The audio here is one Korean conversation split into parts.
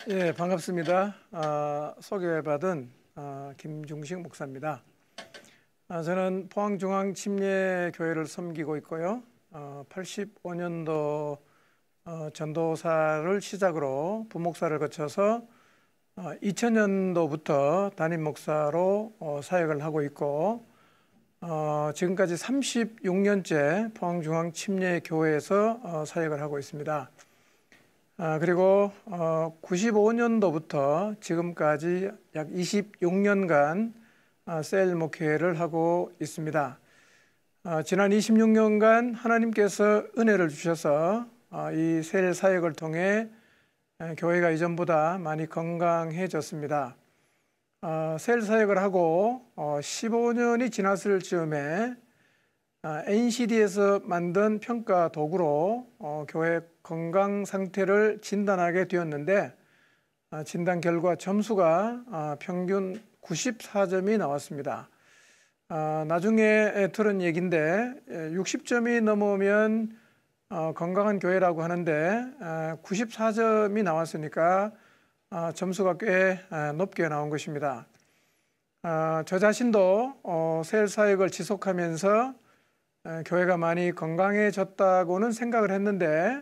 예, 반갑습니다. 소개받은 김중식 목사입니다. 저는 포항중앙침례교회를 섬기고 있고요. 85년도 전도사를 시작으로 부목사를 거쳐서 2000년도부터 담임 목사로 사역을 하고 있고 지금까지 36년째 포항중앙침례교회에서 사역을 하고 있습니다. 그리고 95년도부터 지금까지 약 26년간 셀 목회를 하고 있습니다. 지난 26년간 하나님께서 은혜를 주셔서 이 셀 사역을 통해 교회가 이전보다 많이 건강해졌습니다. 셀 사역을 하고 15년이 지났을 즈음에 NCD에서 만든 평가 도구로 교회 건강 상태를 진단하게 되었는데 진단 결과 점수가 평균 94점이 나왔습니다. 나중에 들은 얘기인데 60점이 넘으면 건강한 교회라고 하는데 94점이 나왔으니까 점수가 꽤 높게 나온 것입니다. 저 자신도 셀 사역을 지속하면서 교회가 많이 건강해졌다고는 생각을 했는데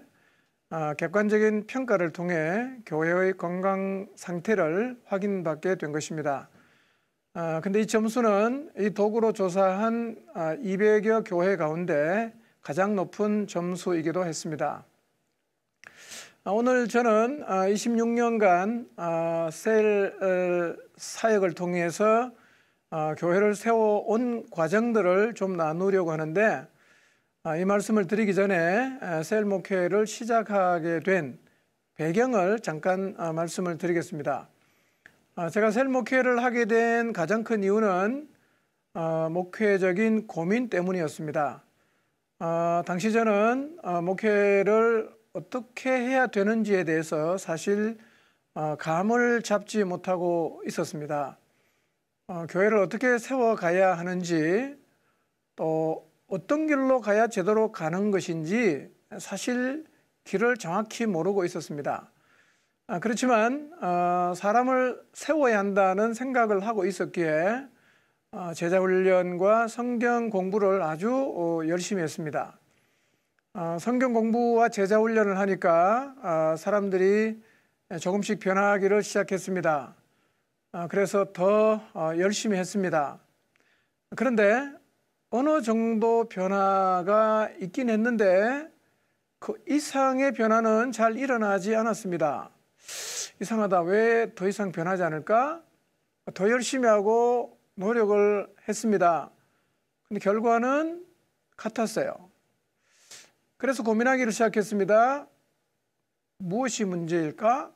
객관적인 평가를 통해 교회의 건강 상태를 확인받게 된 것입니다. 근데 이 점수는 이 도구로 조사한 200여 교회 가운데 가장 높은 점수이기도 했습니다. 오늘 저는 26년간 셀 사역을 통해서 교회를 세워온 과정들을 좀 나누려고 하는데 이 말씀을 드리기 전에 셀 목회를 시작하게 된 배경을 잠깐 말씀을 드리겠습니다. 제가 셀 목회를 하게 된 가장 큰 이유는 목회적인 고민 때문이었습니다. 당시 저는 목회를 어떻게 해야 되는지에 대해서 사실 감을 잡지 못하고 있었습니다. 교회를 어떻게 세워가야 하는지 또 어떤 길로 가야 제대로 가는 것인지 사실 길을 정확히 모르고 있었습니다. 그렇지만 사람을 세워야 한다는 생각을 하고 있었기에 제자훈련과 성경 공부를 아주 열심히 했습니다. 성경 공부와 제자훈련을 하니까 사람들이 조금씩 변하기를 시작했습니다. 그래서 더 열심히 했습니다. 그런데 어느 정도 변화가 있긴 했는데 그 이상의 변화는 잘 일어나지 않았습니다. 이상하다. 왜 더 이상 변하지 않을까? 더 열심히 하고 노력을 했습니다. 근데 결과는 같았어요. 그래서 고민하기를 시작했습니다. 무엇이 문제일까?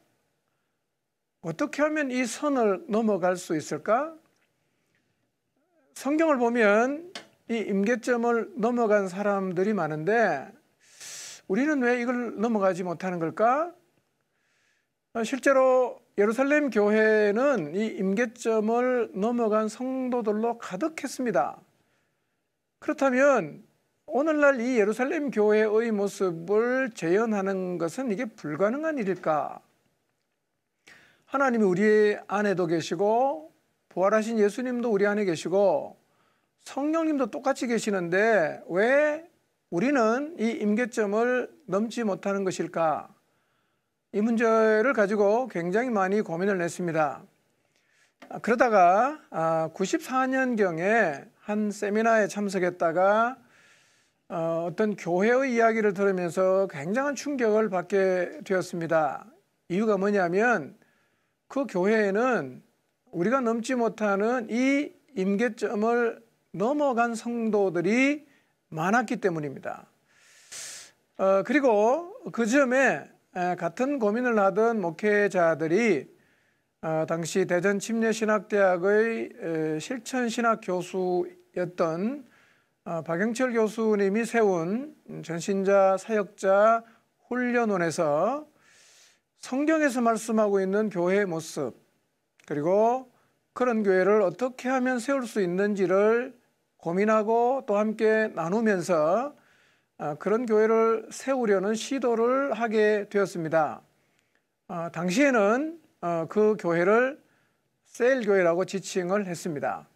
어떻게 하면 이 선을 넘어갈 수 있을까? 성경을 보면 이 임계점을 넘어간 사람들이 많은데 우리는 왜 이걸 넘어가지 못하는 걸까? 실제로 예루살렘 교회는 이 임계점을 넘어간 성도들로 가득했습니다. 그렇다면 오늘날 이 예루살렘 교회의 모습을 재현하는 것은 이게 불가능한 일일까? 하나님이 우리 안에도 계시고 부활하신 예수님도 우리 안에 계시고 성령님도 똑같이 계시는데 왜 우리는 이 임계점을 넘지 못하는 것일까? 이 문제를 가지고 굉장히 많이 고민을 했습니다. 그러다가 94년경에 한 세미나에 참석했다가 어떤 교회의 이야기를 들으면서 굉장한 충격을 받게 되었습니다. 이유가 뭐냐면 그 교회에는 우리가 넘지 못하는 이 임계점을 넘어간 성도들이 많았기 때문입니다. 그리고 그 점에 같은 고민을 하던 목회자들이 당시 대전 침례신학대학의 실천신학 교수였던 박영철 교수님이 세운 전신자 사역자 훈련원에서 성경에서 말씀하고 있는 교회의 모습 그리고 그런 교회를 어떻게 하면 세울 수 있는지를 고민하고 또 함께 나누면서 그런 교회를 세우려는 시도를 하게 되었습니다. 당시에는 그 교회를 셀교회라고 지칭을 했습니다.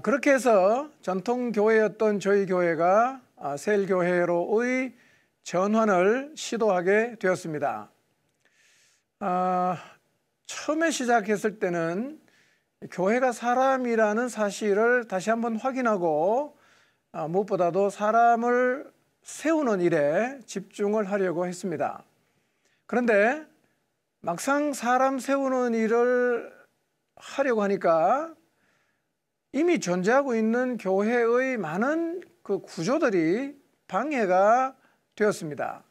그렇게 해서 전통교회였던 저희 교회가 셀교회로의 전환을 시도하게 되었습니다. 처음에 시작했을 때는 교회가 사람이라는 사실을 다시 한번 확인하고 무엇보다도 사람을 세우는 일에 집중을 하려고 했습니다. 그런데 막상 사람 세우는 일을 하려고 하니까 이미 존재하고 있는 교회의 많은 그 구조들이 방해가 되었습니다.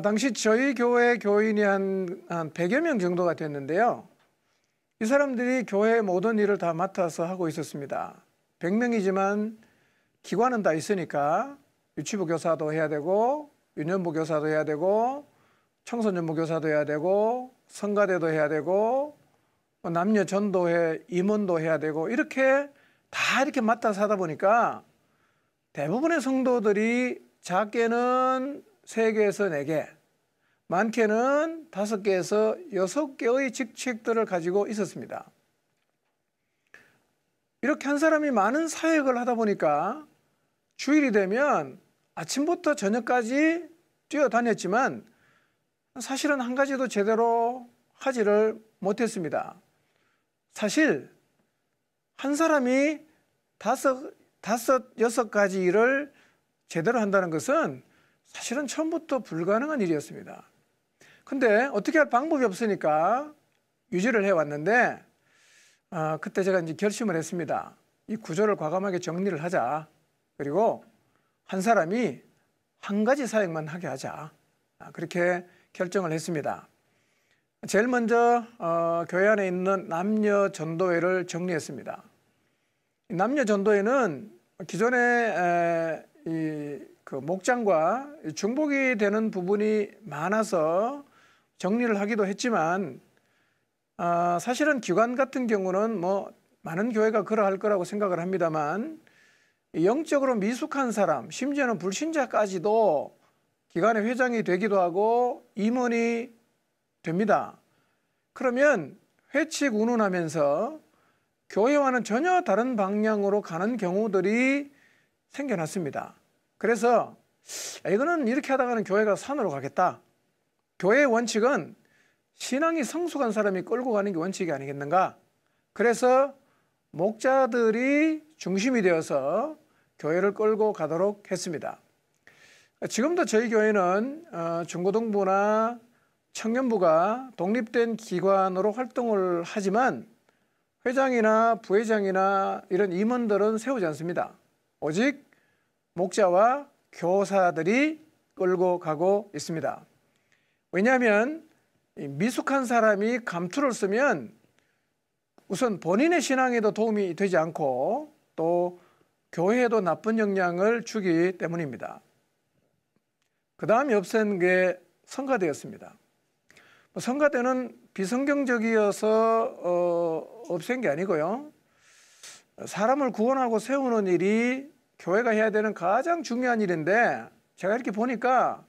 당시 저희 교회 교인이 한 100여 명 정도가 됐는데요. 이 사람들이 교회의 모든 일을 다 맡아서 하고 있었습니다. 100명이지만 기관은 다 있으니까 유치부 교사도 해야 되고 유년부 교사도 해야 되고 청소년부 교사도 해야 되고 성가대도 해야 되고 남녀 전도회 임원도 해야 되고 이렇게 다 이렇게 맡아서 하다 보니까 대부분의 성도들이 작게는 3개에서 4개, 많게는 5개에서 6개의 직책들을 가지고 있었습니다. 이렇게 한 사람이 많은 사역을 하다 보니까 주일이 되면 아침부터 저녁까지 뛰어다녔지만 사실은 한 가지도 제대로 하지를 못했습니다. 사실 한 사람이 5, 6가지 일을 제대로 한다는 것은 사실은 처음부터 불가능한 일이었습니다. 근데 어떻게 할 방법이 없으니까 유지를 해왔는데 그때 제가 이제 결심을 했습니다. 이 구조를 과감하게 정리를 하자. 그리고 한 사람이 한 가지 사역만 하게 하자. 그렇게 결정을 했습니다. 제일 먼저 교회 안에 있는 남녀 전도회를 정리했습니다. 남녀 전도회는 기존에 그 목장과 중복이 되는 부분이 많아서 정리를 하기도 했지만 사실은 기관 같은 경우는 뭐 많은 교회가 그러할 거라고 생각을 합니다만 영적으로 미숙한 사람, 심지어는 불신자까지도 기관의 회장이 되기도 하고 임원이 됩니다. 그러면 회칙 운운하면서 교회와는 전혀 다른 방향으로 가는 경우들이 생겨났습니다. 그래서 이거는 이렇게 하다가는 교회가 산으로 가겠다. 교회의 원칙은 신앙이 성숙한 사람이 끌고 가는 게 원칙이 아니겠는가. 그래서 목자들이 중심이 되어서 교회를 끌고 가도록 했습니다. 지금도 저희 교회는 중고등부나 청년부가 독립된 기관으로 활동을 하지만 회장이나 부회장이나 이런 임원들은 세우지 않습니다. 오직 목자와 교사들이 끌고 가고 있습니다. 왜냐하면 미숙한 사람이 감투를 쓰면 우선 본인의 신앙에도 도움이 되지 않고 또 교회에도 나쁜 영향을 주기 때문입니다. 그 다음에 없앤 게 성가대였습니다. 성가대는 비성경적이어서 없앤 게 아니고요. 사람을 구원하고 세우는 일이 교회가 해야 되는 가장 중요한 일인데 제가 이렇게 보니까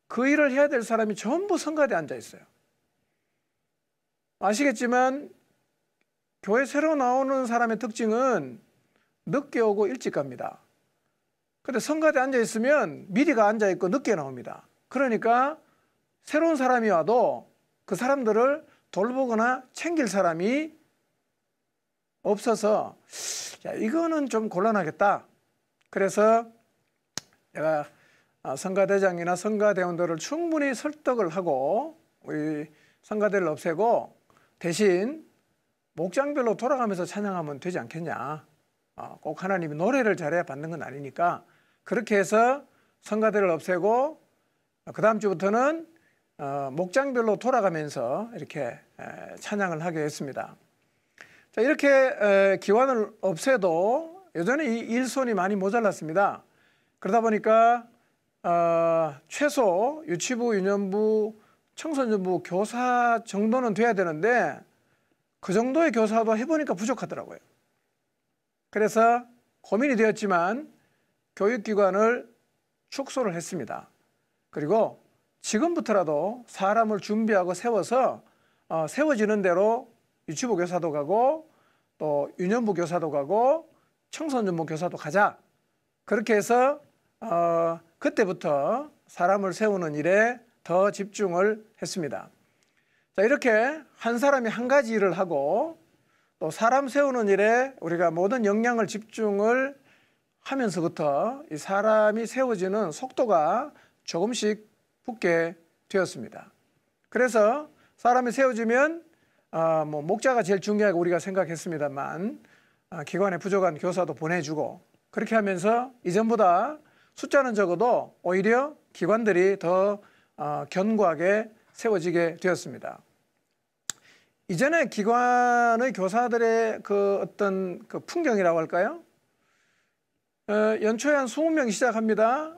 그 일을 해야 될 사람이 전부 성가대에 앉아 있어요. 아시겠지만 교회 새로 나오는 사람의 특징은 늦게 오고 일찍 갑니다. 근데 성가대에 앉아 있으면 미리가 앉아 있고 늦게 나옵니다. 그러니까 새로운 사람이 와도 그 사람들을 돌보거나 챙길 사람이 없어서 이거는 좀 곤란하겠다. 그래서 제가 성가대장이나 성가대원들을 충분히 설득을 하고 우리 성가대를 없애고 대신 목장별로 돌아가면서 찬양하면 되지 않겠냐. 꼭 하나님이 노래를 잘해야 받는 건 아니니까 그렇게 해서 성가대를 없애고 그 다음 주부터는 목장별로 돌아가면서 이렇게 찬양을 하게 했습니다. 자, 이렇게 기관을 없애도 여전히 이 일손이 많이 모자랐습니다. 그러다 보니까 최소 유치부, 유년부, 청소년부 교사 정도는 돼야 되는데 그 정도의 교사도 해보니까 부족하더라고요. 그래서 고민이 되었지만 교육기관을 축소를 했습니다. 그리고 지금부터라도 사람을 준비하고 세워서 세워지는 대로 유치부 교사도 가고 또 유년부 교사도 가고 청소년부 교사도 가자. 그렇게 해서 그때부터 사람을 세우는 일에 더 집중을 했습니다. 자, 이렇게 한 사람이 한 가지 일을 하고 또 사람 세우는 일에 우리가 모든 역량을 집중을 하면서부터 이 사람이 세워지는 속도가 조금씩 붙게 되었습니다. 그래서 사람이 세워지면 목자가 제일 중요하게 우리가 생각했습니다만 기관에 부족한 교사도 보내주고 그렇게 하면서 이전보다 숫자는 적어도 오히려 기관들이 더 견고하게 세워지게 되었습니다. 이전에 기관의 교사들의 그 어떤 그 풍경이라고 할까요? 연초에 한 20명이 시작합니다.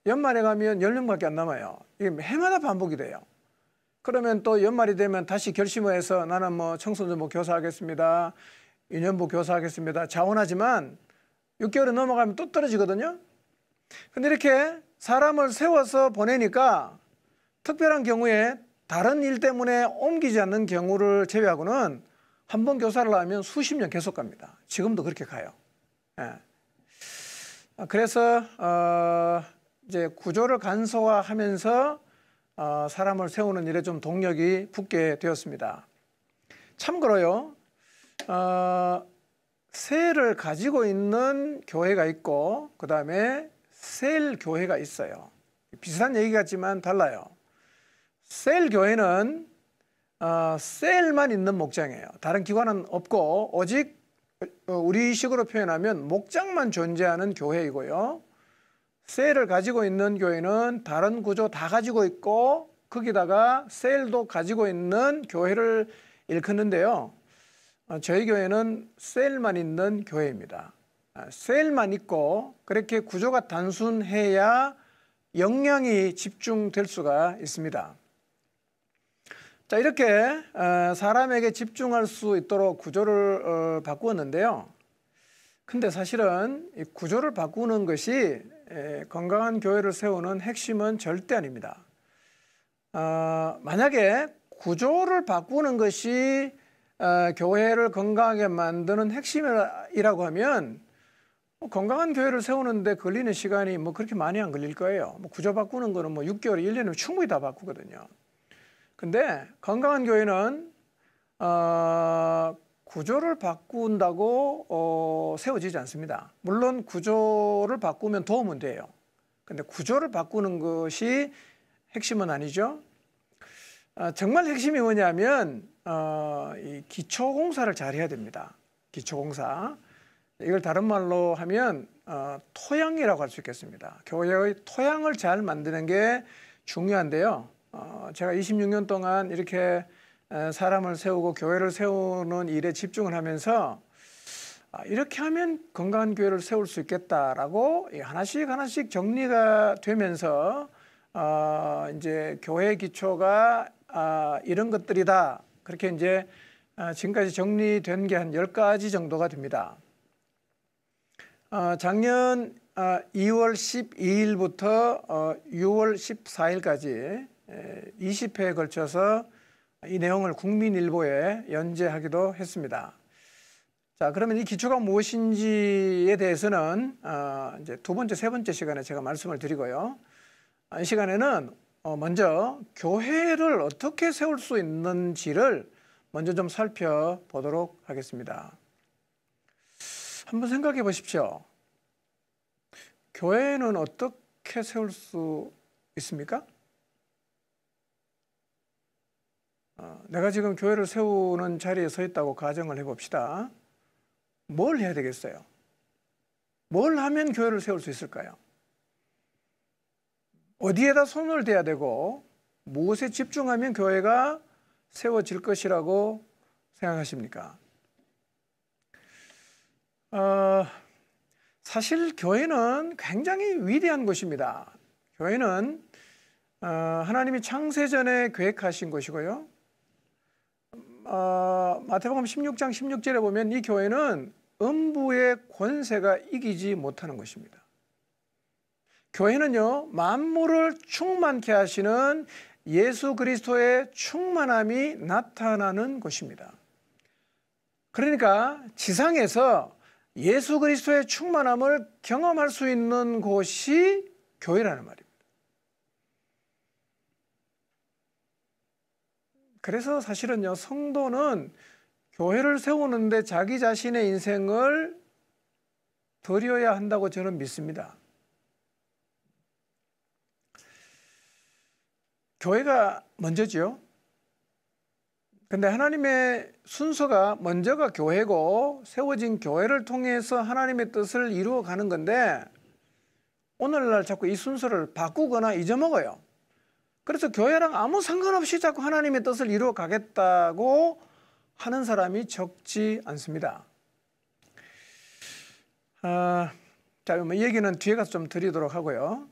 연말에 가면 10명밖에 안 남아요. 이게 해마다 반복이 돼요. 그러면 또 연말이 되면 다시 결심을 해서 나는 뭐 청소년부 교사하겠습니다. 유년부 교사하겠습니다. 자원하지만 6개월이 넘어가면 또 떨어지거든요. 근데 이렇게 사람을 세워서 보내니까 특별한 경우에 다른 일 때문에 옮기지 않는 경우를 제외하고는 한 번 교사를 하면 수십 년 계속 갑니다. 지금도 그렇게 가요. 예. 그래서 이제 구조를 간소화하면서 사람을 세우는 일에 좀 동력이 붙게 되었습니다. 참고로요, 셀을 가지고 있는 교회가 있고 그 다음에 셀 교회가 있어요. 비슷한 얘기 같지만 달라요. 셀 교회는 셀만 있는 목장이에요. 다른 기관은 없고 오직 우리식으로 표현하면 목장만 존재하는 교회이고요. 셀을 가지고 있는 교회는 다른 구조 다 가지고 있고 거기다가 셀도 가지고 있는 교회를 일컫는데요. 저희 교회는 셀만 있는 교회입니다. 셀만 있고 그렇게 구조가 단순해야 역량이 집중될 수가 있습니다. 자, 이렇게 사람에게 집중할 수 있도록 구조를 바꾸었는데요. 근데 사실은 이 구조를 바꾸는 것이 건강한 교회를 세우는 핵심은 절대 아닙니다. 만약에 구조를 바꾸는 것이 교회를 건강하게 만드는 핵심이라고 하면 건강한 교회를 세우는데 걸리는 시간이 뭐 그렇게 많이 안 걸릴 거예요. 뭐 구조 바꾸는 거는 뭐 6개월, 1년이면 충분히 다 바꾸거든요. 근데 건강한 교회는 구조를 바꾼다고 세워지지 않습니다. 물론 구조를 바꾸면 도움은 돼요. 근데 구조를 바꾸는 것이 핵심은 아니죠. 정말 핵심이 뭐냐면 이 기초공사를 잘 해야 됩니다. 기초공사. 이걸 다른 말로 하면 토양이라고 할 수 있겠습니다. 교회의 토양을 잘 만드는 게 중요한데요. 제가 26년 동안 이렇게 사람을 세우고 교회를 세우는 일에 집중을 하면서 이렇게 하면 건강한 교회를 세울 수 있겠다라고 하나씩 정리가 되면서 이제 교회 기초가 이런 것들이다. 그렇게 이제 지금까지 정리된 게 한 10가지 정도가 됩니다. 작년 2월 12일부터 6월 14일까지 20회에 걸쳐서 이 내용을 국민일보에 연재하기도 했습니다. 자, 그러면 이 기초가 무엇인지에 대해서는 이제 두 번째, 세 번째 시간에 제가 말씀을 드리고요. 이 시간에는 먼저 교회를 어떻게 세울 수 있는지를 먼저 좀 살펴보도록 하겠습니다. 한번 생각해 보십시오. 교회는 어떻게 세울 수 있습니까? 내가 지금 교회를 세우는 자리에 서 있다고 가정을 해봅시다. 뭘 해야 되겠어요? 뭘 하면 교회를 세울 수 있을까요? 어디에다 손을 대야 되고 무엇에 집중하면 교회가 세워질 것이라고 생각하십니까? 사실 교회는 굉장히 위대한 곳입니다. 교회는 하나님이 창세전에 계획하신 것이고요. 마태복음 16장 16절에 보면 이 교회는 음부의 권세가 이기지 못하는 것입니다. 교회는요, 만물을 충만케 하시는 예수 그리스도의 충만함이 나타나는 곳입니다. 그러니까 지상에서 예수 그리스도의 충만함을 경험할 수 있는 곳이 교회라는 말입니다. 그래서 사실은요, 성도는 교회를 세우는데 자기 자신의 인생을 드려야 한다고 저는 믿습니다. 교회가 먼저죠. 근데 하나님의 순서가 먼저가 교회고 세워진 교회를 통해서 하나님의 뜻을 이루어가는 건데 오늘날 자꾸 이 순서를 바꾸거나 잊어먹어요. 그래서 교회랑 아무 상관없이 자꾸 하나님의 뜻을 이루어가겠다고 하는 사람이 적지 않습니다. 자, 이 얘기는 뒤에 가서 좀 드리도록 하고요.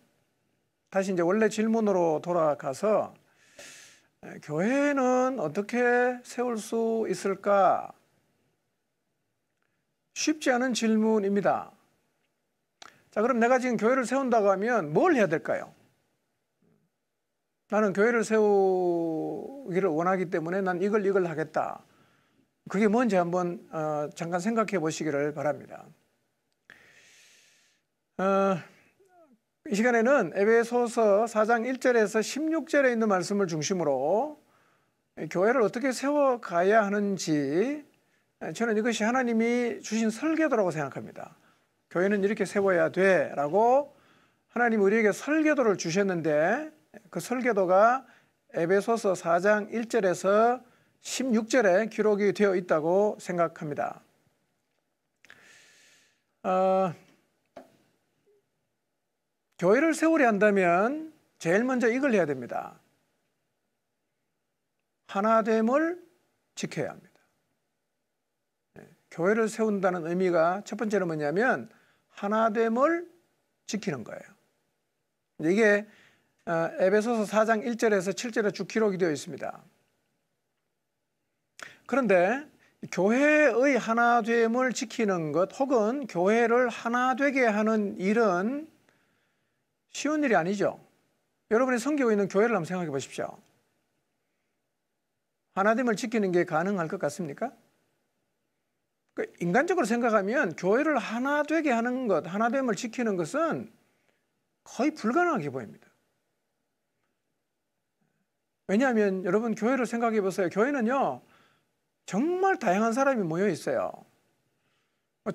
다시 이제 원래 질문으로 돌아가서 교회는 어떻게 세울 수 있을까? 쉽지 않은 질문입니다. 자, 그럼 내가 지금 교회를 세운다고 하면 뭘 해야 될까요? 나는 교회를 세우기를 원하기 때문에 난 이걸 하겠다. 그게 뭔지 한번 잠깐 생각해 보시기를 바랍니다. 이 시간에는 에베소서 4장 1절에서 16절에 있는 말씀을 중심으로 교회를 어떻게 세워가야 하는지 저는 이것이 하나님이 주신 설계도라고 생각합니다. 교회는 이렇게 세워야 돼 라고 하나님이 우리에게 설계도를 주셨는데 그 설계도가 에베소서 4장 1절에서 16절에 기록이 되어 있다고 생각합니다. 교회를 세우려 한다면 제일 먼저 이걸 해야 됩니다. 하나됨을 지켜야 합니다. 교회를 세운다는 의미가 첫 번째는 뭐냐면 하나됨을 지키는 거예요. 이게 에베소서 4장 1절에서 7절에 쭉 기록이 되어 있습니다. 그런데 교회의 하나됨을 지키는 것 혹은 교회를 하나되게 하는 일은 쉬운 일이 아니죠. 여러분이 섬기고 있는 교회를 한번 생각해 보십시오. 하나됨을 지키는 게 가능할 것 같습니까? 인간적으로 생각하면 교회를 하나되게 하는 것, 하나됨을 지키는 것은 거의 불가능하게 보입니다. 왜냐하면 여러분 교회를 생각해 보세요. 교회는요 정말 다양한 사람이 모여 있어요.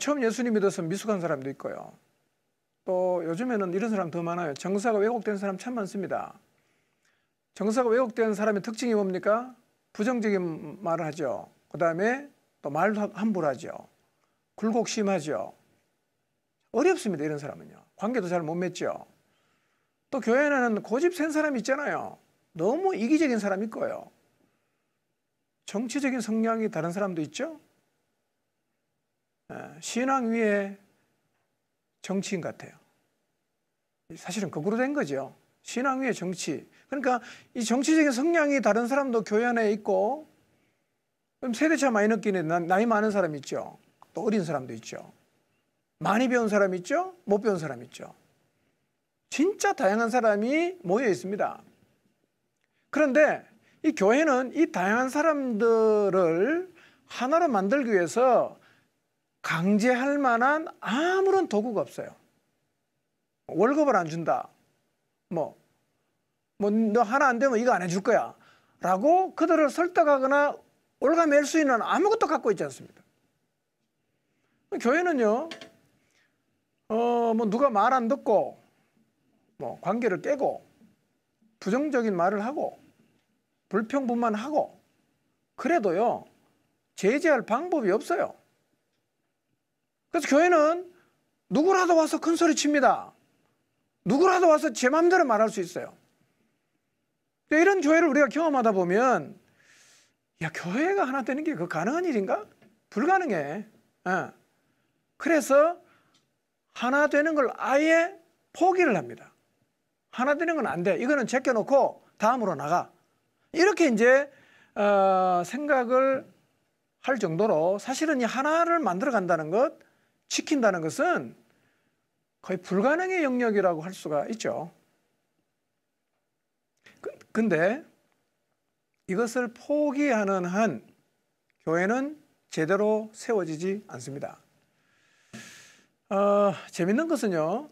처음 예수님 믿어서 미숙한 사람도 있고요. 또 요즘에는 이런 사람 더 많아요. 정서가 왜곡된 사람 참 많습니다. 정서가 왜곡된 사람의 특징이 뭡니까? 부정적인 말을 하죠. 그 다음에 또 말도 함부로 하죠. 굴곡심하죠. 어렵습니다. 이런 사람은요. 관계도 잘 못 맺죠. 또 교회에는 고집 센 사람이 있잖아요. 너무 이기적인 사람이 있고요. 정치적인 성향이 다른 사람도 있죠. 신앙 위에 정치인 같아요. 사실은 거꾸로 된 거죠. 신앙 위에 정치. 그러니까 이 정치적인 성향이 다른 사람도 교회 안에 있고 세대차 많이 느끼는 나이 많은 사람 있죠. 또 어린 사람도 있죠. 많이 배운 사람 있죠. 못 배운 사람 있죠. 진짜 다양한 사람이 모여 있습니다. 그런데 이 교회는 이 다양한 사람들을 하나로 만들기 위해서 강제할 만한 아무런 도구가 없어요. 월급을 안 준다. 너 하나 안 되면 이거 안 해줄 거야. 라고 그들을 설득하거나 올가맬 수 있는 아무것도 갖고 있지 않습니다. 교회는요, 누가 말 안 듣고, 관계를 깨고, 부정적인 말을 하고, 불평불만하고, 그래도요, 제재할 방법이 없어요. 그래서 교회는 누구라도 와서 큰 소리 칩니다. 누구라도 와서 제 마음대로 말할 수 있어요. 이런 교회를 우리가 경험하다 보면 야, 교회가 하나 되는 게 그 가능한 일인가? 불가능해. 그래서 하나 되는 걸 아예 포기를 합니다. 하나 되는 건 안 돼. 이거는 제껴놓고 다음으로 나가. 이렇게 이제 생각을 할 정도로 사실은 이 하나를 만들어 간다는 것, 지킨다는 것은 거의 불가능의 영역이라고 할 수가 있죠. 근데 이것을 포기하는 한 교회는 제대로 세워지지 않습니다. 재밌는 것은요,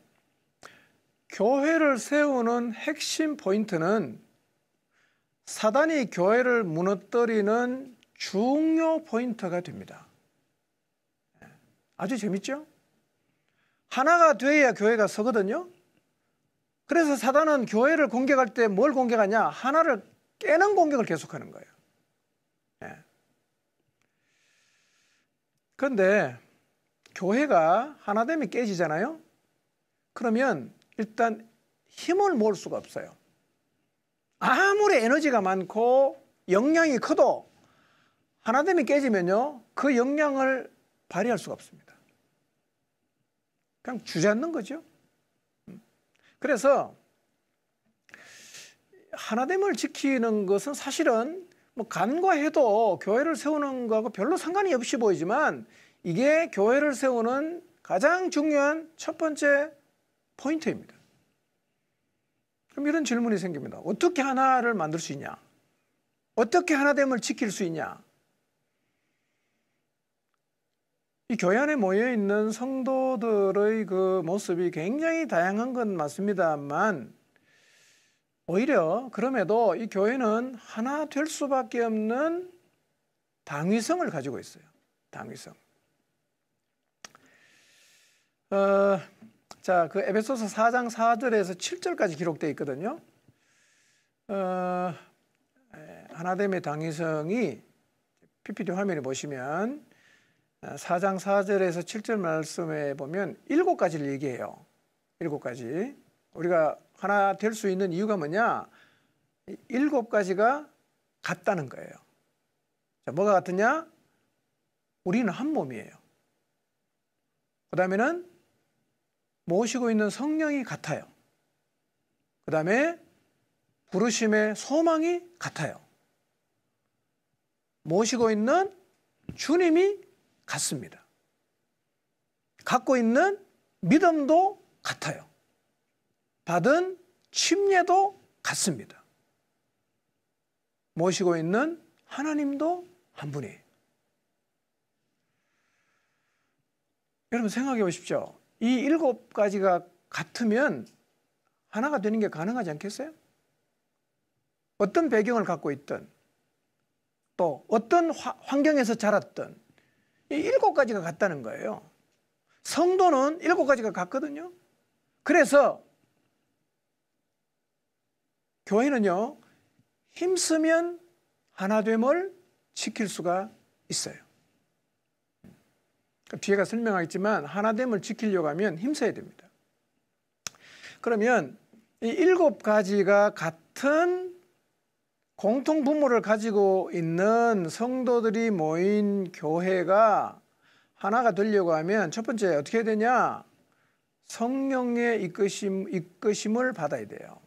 교회를 세우는 핵심 포인트는 사단이 교회를 무너뜨리는 중요 포인트가 됩니다. 아주 재밌죠? 하나가 돼야 교회가 서거든요. 그래서 사단은 교회를 공격할 때 뭘 공격하냐? 하나를 깨는 공격을 계속하는 거예요. 그런데 교회가 하나 되면 깨지잖아요. 그러면 일단 힘을 모을 수가 없어요. 아무리 에너지가 많고 역량이 커도 하나 되면 깨지면요, 그 역량을 발휘할 수가 없습니다. 그냥 주저앉는 거죠. 그래서 하나됨을 지키는 것은 사실은 뭐 간과해도 교회를 세우는 거하고 별로 상관이 없이 보이지만 이게 교회를 세우는 가장 중요한 첫 번째 포인트입니다. 그럼 이런 질문이 생깁니다. 어떻게 하나를 만들 수 있냐? 어떻게 하나됨을 지킬 수 있냐? 이 교회 안에 모여 있는 성도들의 그 모습이 굉장히 다양한 건 맞습니다만 오히려 그럼에도 이 교회는 하나 될 수밖에 없는 당위성을 가지고 있어요. 당위성. 자, 그 에베소서 4장 4절에서 7절까지 기록되어 있거든요. 하나됨의 당위성이 PPT 화면에 보시면 4장 4절에서 7절 말씀에 보면 7가지를 얘기해요. 7가지. 우리가 하나 될 수 있는 이유가 뭐냐? 7가지가 같다는 거예요. 자, 뭐가 같으냐? 우리는 한 몸이에요. 그 다음에는 모시고 있는 성령이 같아요. 그 다음에 부르심의 소망이 같아요. 모시고 있는 주님이 같습니다. 갖고 있는 믿음도 같아요. 받은 침례도 같습니다. 모시고 있는 하나님도 한 분이에요. 여러분 생각해 보십시오. 이 7가지가 같으면 하나가 되는 게 가능하지 않겠어요? 어떤 배경을 갖고 있든 또 어떤 환경에서 자랐든 이 7가지가 같다는 거예요. 성도는 7가지가 같거든요. 그래서 교회는요, 힘쓰면 하나됨을 지킬 수가 있어요. 뒤에가 설명하겠지만 하나됨을 지키려고 하면 힘써야 됩니다. 그러면 이 7가지가 같은 공통 부모를 가지고 있는 성도들이 모인 교회가 하나가 되려고 하면 첫 번째 어떻게 해야 되냐? 성령의 이끄심을 받아야 돼요.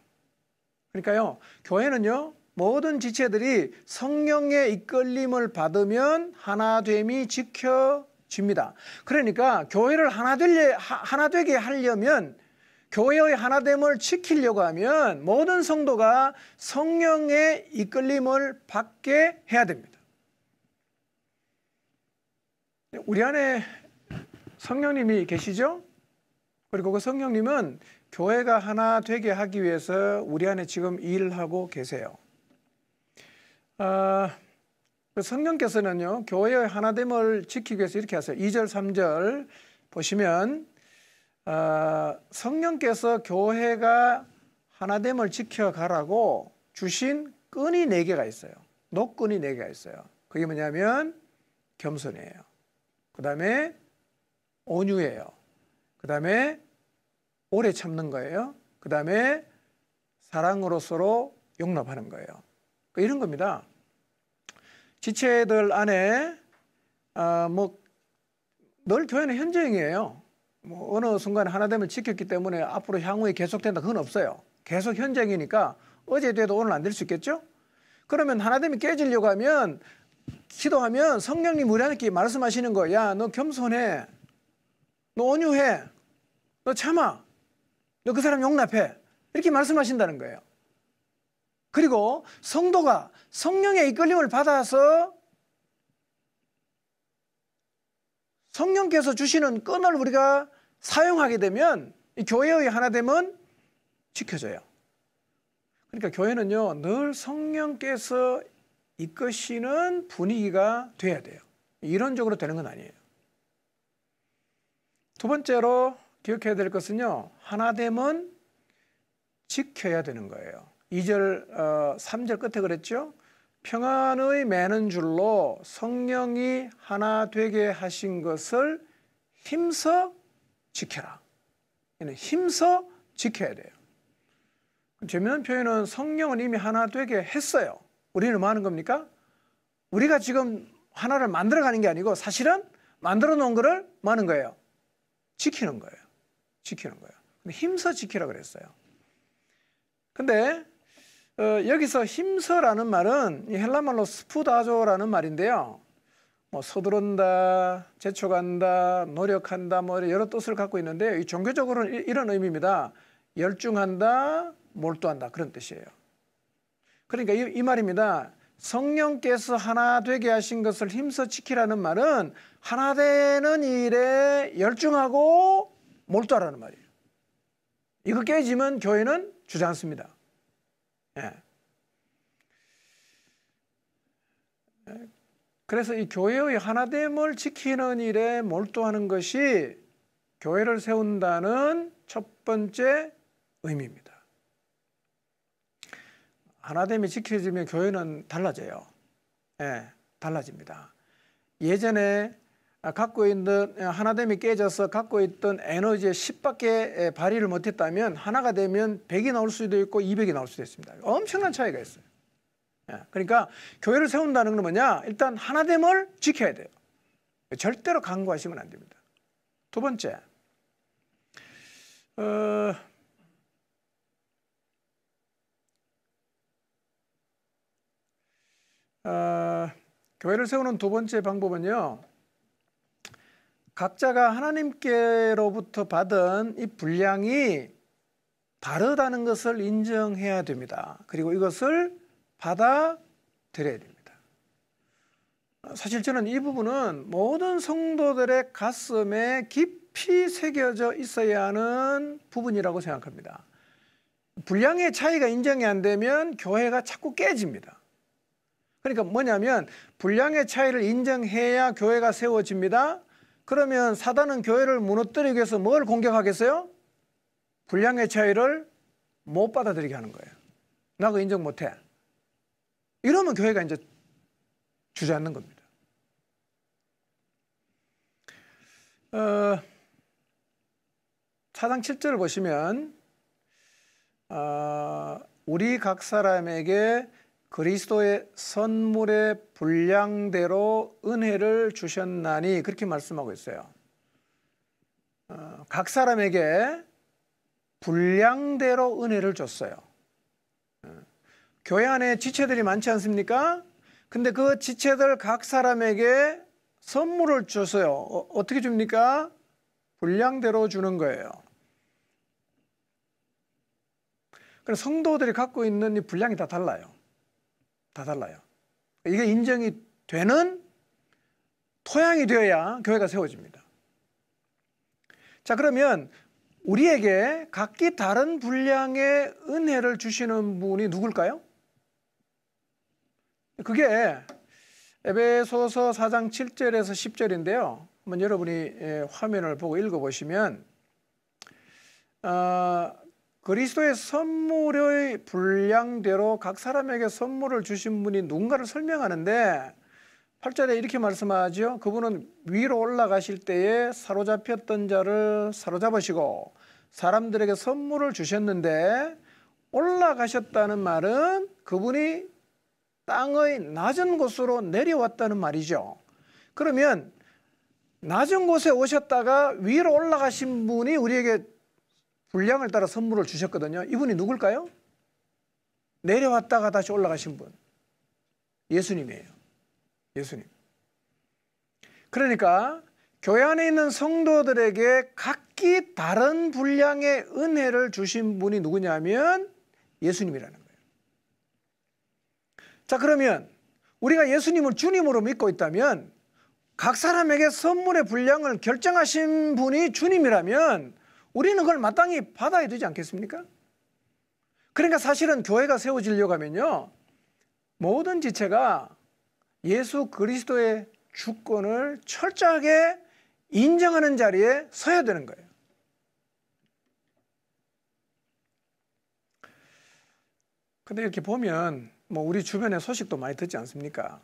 그러니까요, 교회는요, 모든 지체들이 성령의 이끌림을 받으면 하나됨이 지켜집니다. 그러니까 교회를 하나 되게 하려면, 교회의 하나됨을 지키려고 하면 모든 성도가 성령의 이끌림을 받게 해야 됩니다. 우리 안에 성령님이 계시죠? 그리고 그 성령님은 교회가 하나 되게 하기 위해서 우리 안에 지금 일하고 계세요. 성령께서는요, 교회의 하나됨을 지키기 위해서 이렇게 하세요. 2절, 3절 보시면 성령께서 교회가 하나됨을 지켜가라고 주신 끈이 4개가 있어요. 노끈이 4개가 있어요. 그게 뭐냐면 겸손이에요. 그 다음에 온유예요. 그 다음에 오래 참는 거예요. 그 다음에 사랑으로 서로 용납하는 거예요. 이런 겁니다. 지체들 안에 늘 교회는 현장이에요. 어느 순간에 하나됨을 지켰기 때문에 앞으로 향후에 계속된다, 그건 없어요. 계속 현장이니까 어제 돼도 오늘 안 될 수 있겠죠? 그러면 하나됨이 깨지려고 하면 기도하면 성령님 우리한테 말씀하시는 거야. 너 겸손해. 너 온유해. 너 참아. 너 그 사람 용납해. 이렇게 말씀하신다는 거예요. 그리고 성도가 성령의 이끌림을 받아서 성령께서 주시는 끈을 우리가 사용하게 되면 이 교회의 하나됨은 지켜져요. 그러니까 교회는요, 늘 성령께서 이끄시는 분위기가 돼야 돼요. 이론적으로 되는 건 아니에요. 두 번째로 기억해야 될 것은요, 하나됨은 지켜야 되는 거예요. 2절, 3절 끝에 그랬죠? 평안의 매는 줄로 성령이 하나 되게 하신 것을 힘써 지켜라. 힘써 지켜야 돼요. 재미있는 표현은 성령은 이미 하나 되게 했어요. 우리는 뭐 하는 겁니까? 우리가 지금 하나를 만들어가는 게 아니고 사실은 만들어 놓은 거를 뭐 하는 거예요? 지키는 거예요. 지키는 거예요. 힘써 지키라 그랬어요. 근데 여기서 힘써라는 말은 이 헬라말로 스푸다조라는 말인데요. 뭐 서두른다, 재촉한다, 노력한다, 뭐 여러 뜻을 갖고 있는데 이 종교적으로는 이런 의미입니다. 열중한다, 몰두한다 그런 뜻이에요. 그러니까 이 말입니다. 성령께서 하나 되게 하신 것을 힘써 지키라는 말은 하나 되는 일에 열중하고 몰두하라는 말이에요. 이거 깨지면 교회는 주저앉습니다. 예. 그래서 이 교회의 하나됨을 지키는 일에 몰두하는 것이 교회를 세운다는 첫 번째 의미입니다. 하나됨이 지켜지면 교회는 달라져요. 예, 달라집니다. 예전에 갖고 있는 하나됨이 깨져서 갖고 있던 에너지의 10밖에 발휘를 못했다면 하나가 되면 100이 나올 수도 있고 200이 나올 수도 있습니다. 엄청난 차이가 있어요. 그러니까 교회를 세운다는 건 뭐냐? 일단 하나됨을 지켜야 돼요. 절대로 강구하시면 안 됩니다. 두 번째, 교회를 세우는 두 번째 방법은요, 각자가 하나님께로부터 받은 이 분량이 다르다는 것을 인정해야 됩니다. 그리고 이것을 받아들여야 됩니다. 사실 저는 이 부분은 모든 성도들의 가슴에 깊이 새겨져 있어야 하는 부분이라고 생각합니다. 분량의 차이가 인정이 안 되면 교회가 자꾸 깨집니다. 그러니까 뭐냐면 분량의 차이를 인정해야 교회가 세워집니다. 그러면 사단은 교회를 무너뜨리기 위해서 뭘 공격하겠어요? 분량의 차이를 못 받아들이게 하는 거예요. 나 그거 인정 못해. 이러면 교회가 이제 주저앉는 겁니다. 4장 7절을 보시면 우리 각 사람에게 그리스도의 선물의 분량대로 은혜를 주셨나니 그렇게 말씀하고 있어요. 각 사람에게 분량대로 은혜를 줬어요. 교회 안에 지체들이 많지 않습니까? 근데 그 지체들 각 사람에게 선물을 줬어요. 어떻게 줍니까? 분량대로 주는 거예요. 그래서 성도들이 갖고 있는 이 분량이 다 달라요. 다 달라요. 이게 인정이 되는 토양이 되어야 교회가 세워집니다. 자, 그러면 우리에게 각기 다른 분량의 은혜를 주시는 분이 누굴까요? 그게 에베소서 4장 7절에서 10절인데요. 한번 여러분이 화면을 보고 읽어보시면 그리스도의 선물의 분량대로 각 사람에게 선물을 주신 분이 누군가를 설명하는데 8절에 이렇게 말씀하죠. 그분은 위로 올라가실 때에 사로잡혔던 자를 사로잡으시고 사람들에게 선물을 주셨는데 올라가셨다는 말은 그분이 땅의 낮은 곳으로 내려왔다는 말이죠. 그러면 낮은 곳에 오셨다가 위로 올라가신 분이 우리에게 분량을 따라 선물을 주셨거든요. 이분이 누굴까요? 내려왔다가 다시 올라가신 분. 예수님이에요. 예수님. 그러니까 교회 안에 있는 성도들에게 각기 각기 다른 분량의 은혜를 주신 분이 누구냐면 예수님이라는 거예요. 자, 그러면 우리가 예수님을 주님으로 믿고 있다면 각 사람에게 선물의 분량을 결정하신 분이 주님이라면 우리는 그걸 마땅히 받아야 되지 않겠습니까? 그러니까 사실은 교회가 세워지려고 하면요, 모든 지체가 예수 그리스도의 주권을 철저하게 인정하는 자리에 서야 되는 거예요. 근데 이렇게 보면 뭐 우리 주변에 소식도 많이 듣지 않습니까?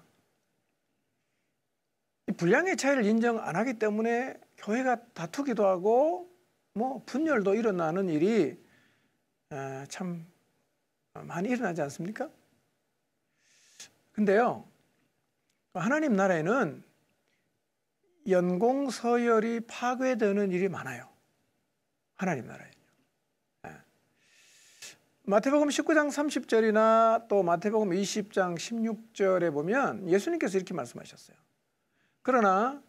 이 분량의 차이를 인정 안 하기 때문에 교회가 다투기도 하고 뭐 분열도 일어나는 일이 참 많이 일어나지 않습니까? 근데요, 하나님 나라에는 연공서열이 파괴되는 일이 많아요. 하나님 나라에요. 마태복음 19장 30절이나 또 마태복음 20장 16절에 보면 예수님께서 이렇게 말씀하셨어요. 그러나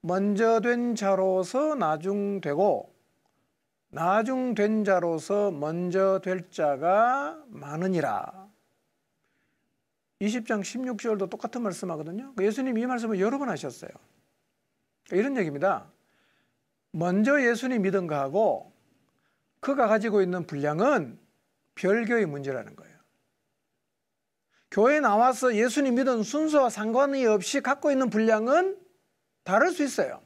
먼저 된 자로서 나중되고 나중된 자로서 먼저 될 자가 많으니라. 20장 16절도 똑같은 말씀하거든요. 예수님이 이 말씀을 여러 번 하셨어요. 이런 얘기입니다. 먼저 예수님 믿은 거하고 그가 가지고 있는 분량은 별개의 문제라는 거예요. 교회에 나와서 예수님 믿은 순서와 상관이 없이 갖고 있는 분량은 다를 수 있어요.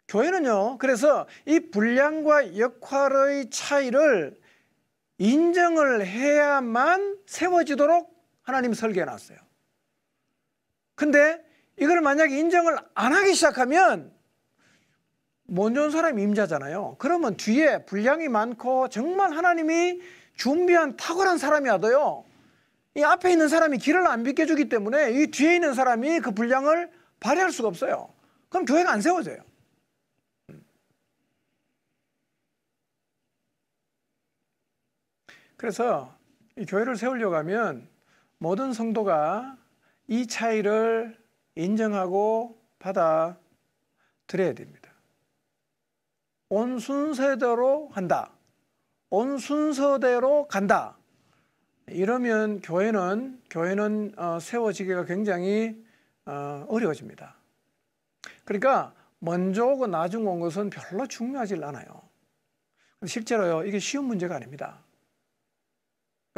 교회는요, 그래서 이 분량과 역할의 차이를 인정을 해야만 세워지도록 하나님 설계해 놨어요. 근데 이걸 만약에 인정을 안 하기 시작하면 먼저 온 사람이 임자잖아요. 그러면 뒤에 분량이 많고 정말 하나님이 준비한 탁월한 사람이 와도요, 이 앞에 있는 사람이 길을 안 비켜주기 때문에 이 뒤에 있는 사람이 그 분량을 발휘할 수가 없어요. 그럼 교회가 안 세워져요. 그래서 이 교회를 세우려고 하면 모든 성도가 이 차이를 인정하고 받아들여야 됩니다. 온 순서대로 한다. 온 순서대로 간다. 이러면 교회는 세워지기가 굉장히 어려워집니다. 그러니까 먼저 오고 나중 온 것은 별로 중요하지 않아요. 실제로요, 이게 쉬운 문제가 아닙니다.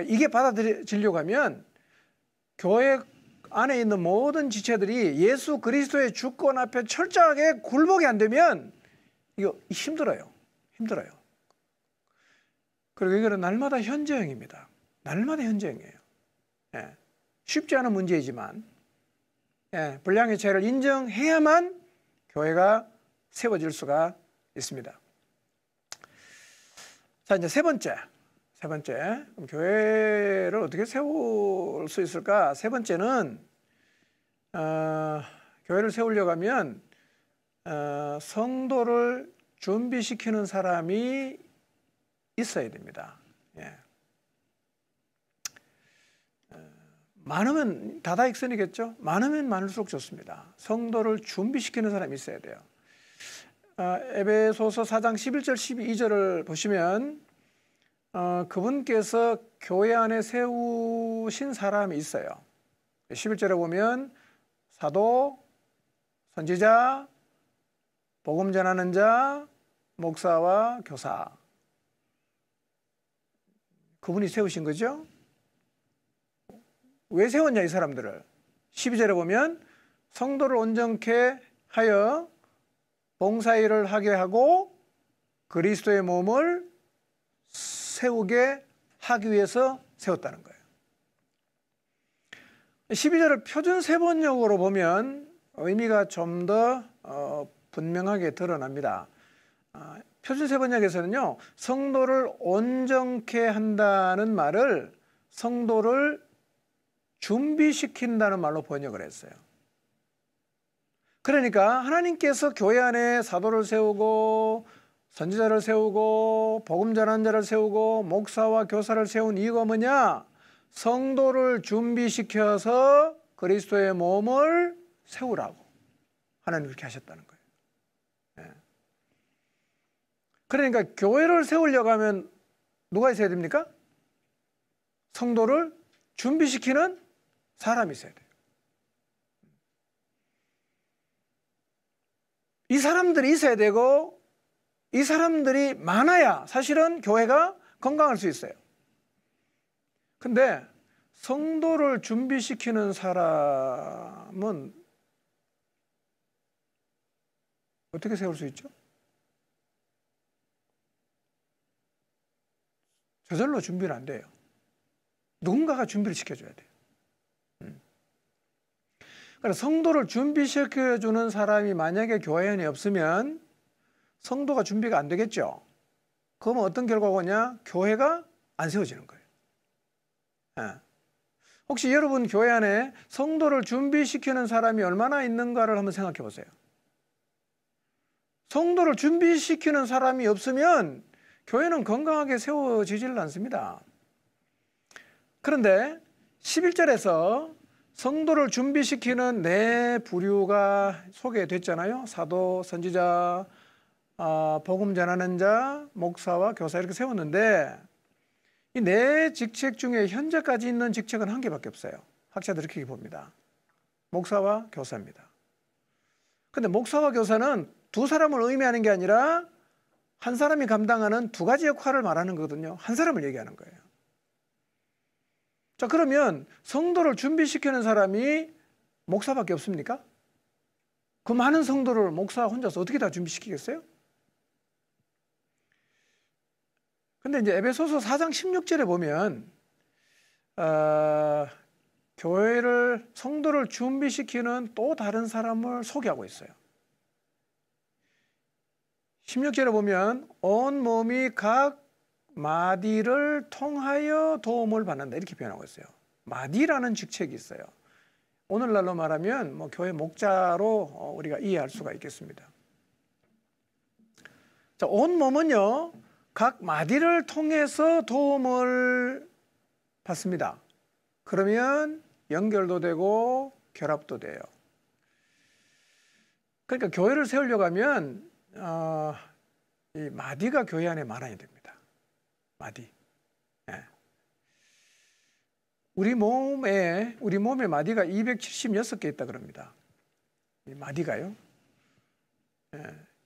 이게 받아들여지려고 하면 교회 안에 있는 모든 지체들이 예수 그리스도의 주권 앞에 철저하게 굴복이 안 되면 이거 힘들어요. 그리고 이거는 날마다 현저형입니다. 날마다 현저형이에요. 쉽지 않은 문제이지만 분량의 차이를 인정해야만 교회가 세워질 수가 있습니다. 자, 이제 세 번째, 그럼 교회를 어떻게 세울 수 있을까? 세 번째는 교회를 세우려고 하면 성도를 준비시키는 사람이 있어야 됩니다. 많으면 다다익선이겠죠. 많으면 많을수록 좋습니다. 성도를 준비시키는 사람이 있어야 돼요. 에베소서 4장 11절 12절을 보시면 그분께서 교회 안에 세우신 사람이 있어요. 11절에 보면 사도, 선지자, 복음 전하는 자, 목사와 교사, 그분이 세우신 거죠. 왜 세웠냐 이 사람들을. 12절에 보면 성도를 온전케 하여 봉사일을 하게 하고 그리스도의 몸을 세우게 하기 위해서 세웠다는 거예요. 12절을 표준 세번역으로 보면 의미가 좀 더 분명하게 드러납니다. 표준 세번역에서는요, 성도를 온전케 한다는 말을 성도를 준비시킨다는 말로 번역을 했어요. 그러니까 하나님께서 교회 안에 사도를 세우고 선지자를 세우고 복음 전하는 자를 세우고 목사와 교사를 세운 이유가 뭐냐? 성도를 준비시켜서 그리스도의 몸을 세우라고 하나님 그렇게 하셨다는 거예요. 그러니까 교회를 세우려고 하면 누가 있어야 됩니까? 성도를 준비시키는 사람이 있어야 돼요. 이 사람들이 있어야 되고 이 사람들이 많아야 사실은 교회가 건강할 수 있어요. 근데 성도를 준비시키는 사람은 어떻게 세울 수 있죠? 저절로 준비는 안 돼요. 누군가가 준비를 시켜줘야 돼요. 그래서 성도를 준비시켜주는 사람이 만약에 교회 안에 없으면 성도가 준비가 안 되겠죠. 그러면 어떤 결과가 오냐? 교회가 안 세워지는 거예요. 예. 혹시 여러분 교회 안에 성도를 준비시키는 사람이 얼마나 있는가를 한번 생각해 보세요. 성도를 준비시키는 사람이 없으면 교회는 건강하게 세워지질 않습니다. 그런데 11절에서 성도를 준비시키는 네 부류가 소개됐잖아요. 사도, 선지자, 복음 전하는 자, 목사와 교사 이렇게 세웠는데 이 네 직책 중에 현재까지 있는 직책은 한 개밖에 없어요. 학자들이 이렇게 봅니다. 목사와 교사입니다. 근데 목사와 교사는 두 사람을 의미하는 게 아니라 한 사람이 감당하는 두 가지 역할을 말하는 거거든요. 한 사람을 얘기하는 거예요. 자, 그러면 성도를 준비시키는 사람이 목사밖에 없습니까? 그 많은 성도를 목사 혼자서 어떻게 다 준비시키겠어요? 근데 이제 에베소서 4장 16절에 보면 교회를 성도를 준비시키는 또 다른 사람을 소개하고 있어요. 16절에 보면 온 몸이 각 마디를 통하여 도움을 받는다 이렇게 표현하고 있어요. 마디라는 직책이 있어요. 오늘날로 말하면 뭐 교회 목자로 우리가 이해할 수가 있겠습니다. 자, 온 몸은요 각 마디를 통해서 도움을 받습니다. 그러면 연결도 되고 결합도 돼요. 그러니까 교회를 세우려고 하면 이 마디가 교회 안에 많아야 됩니다. 마디. 네. 우리 몸에 마디가 276개 있다 그럽니다. 이 마디가요. 네.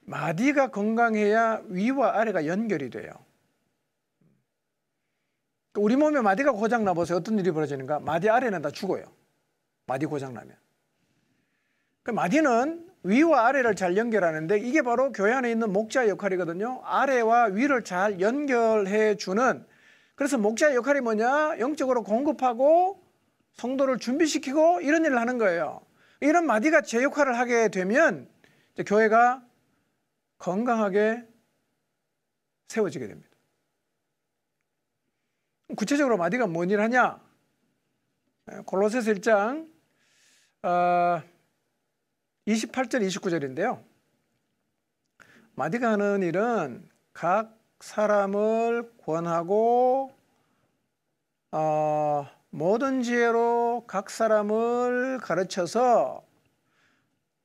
마디가 건강해야 위와 아래가 연결이 돼요. 우리 몸에 마디가 고장 나 보세요. 어떤 일이 벌어지는가? 마디 아래는 다 죽어요. 마디 고장 나면. 그 마디는 위와 아래를 잘 연결하는데 이게 바로 교회 안에 있는 목자의 역할이거든요. 아래와 위를 잘 연결해 주는. 그래서 목자의 역할이 뭐냐? 영적으로 공급하고 성도를 준비시키고 이런 일을 하는 거예요. 이런 마디가 제 역할을 하게 되면 이제 교회가 건강하게 세워지게 됩니다. 구체적으로 마디가 뭔 일을 하냐? 골로새서 1장 28절 29절인데요. 마디가 하는 일은 각 사람을 권하고 모든 지혜로 각 사람을 가르쳐서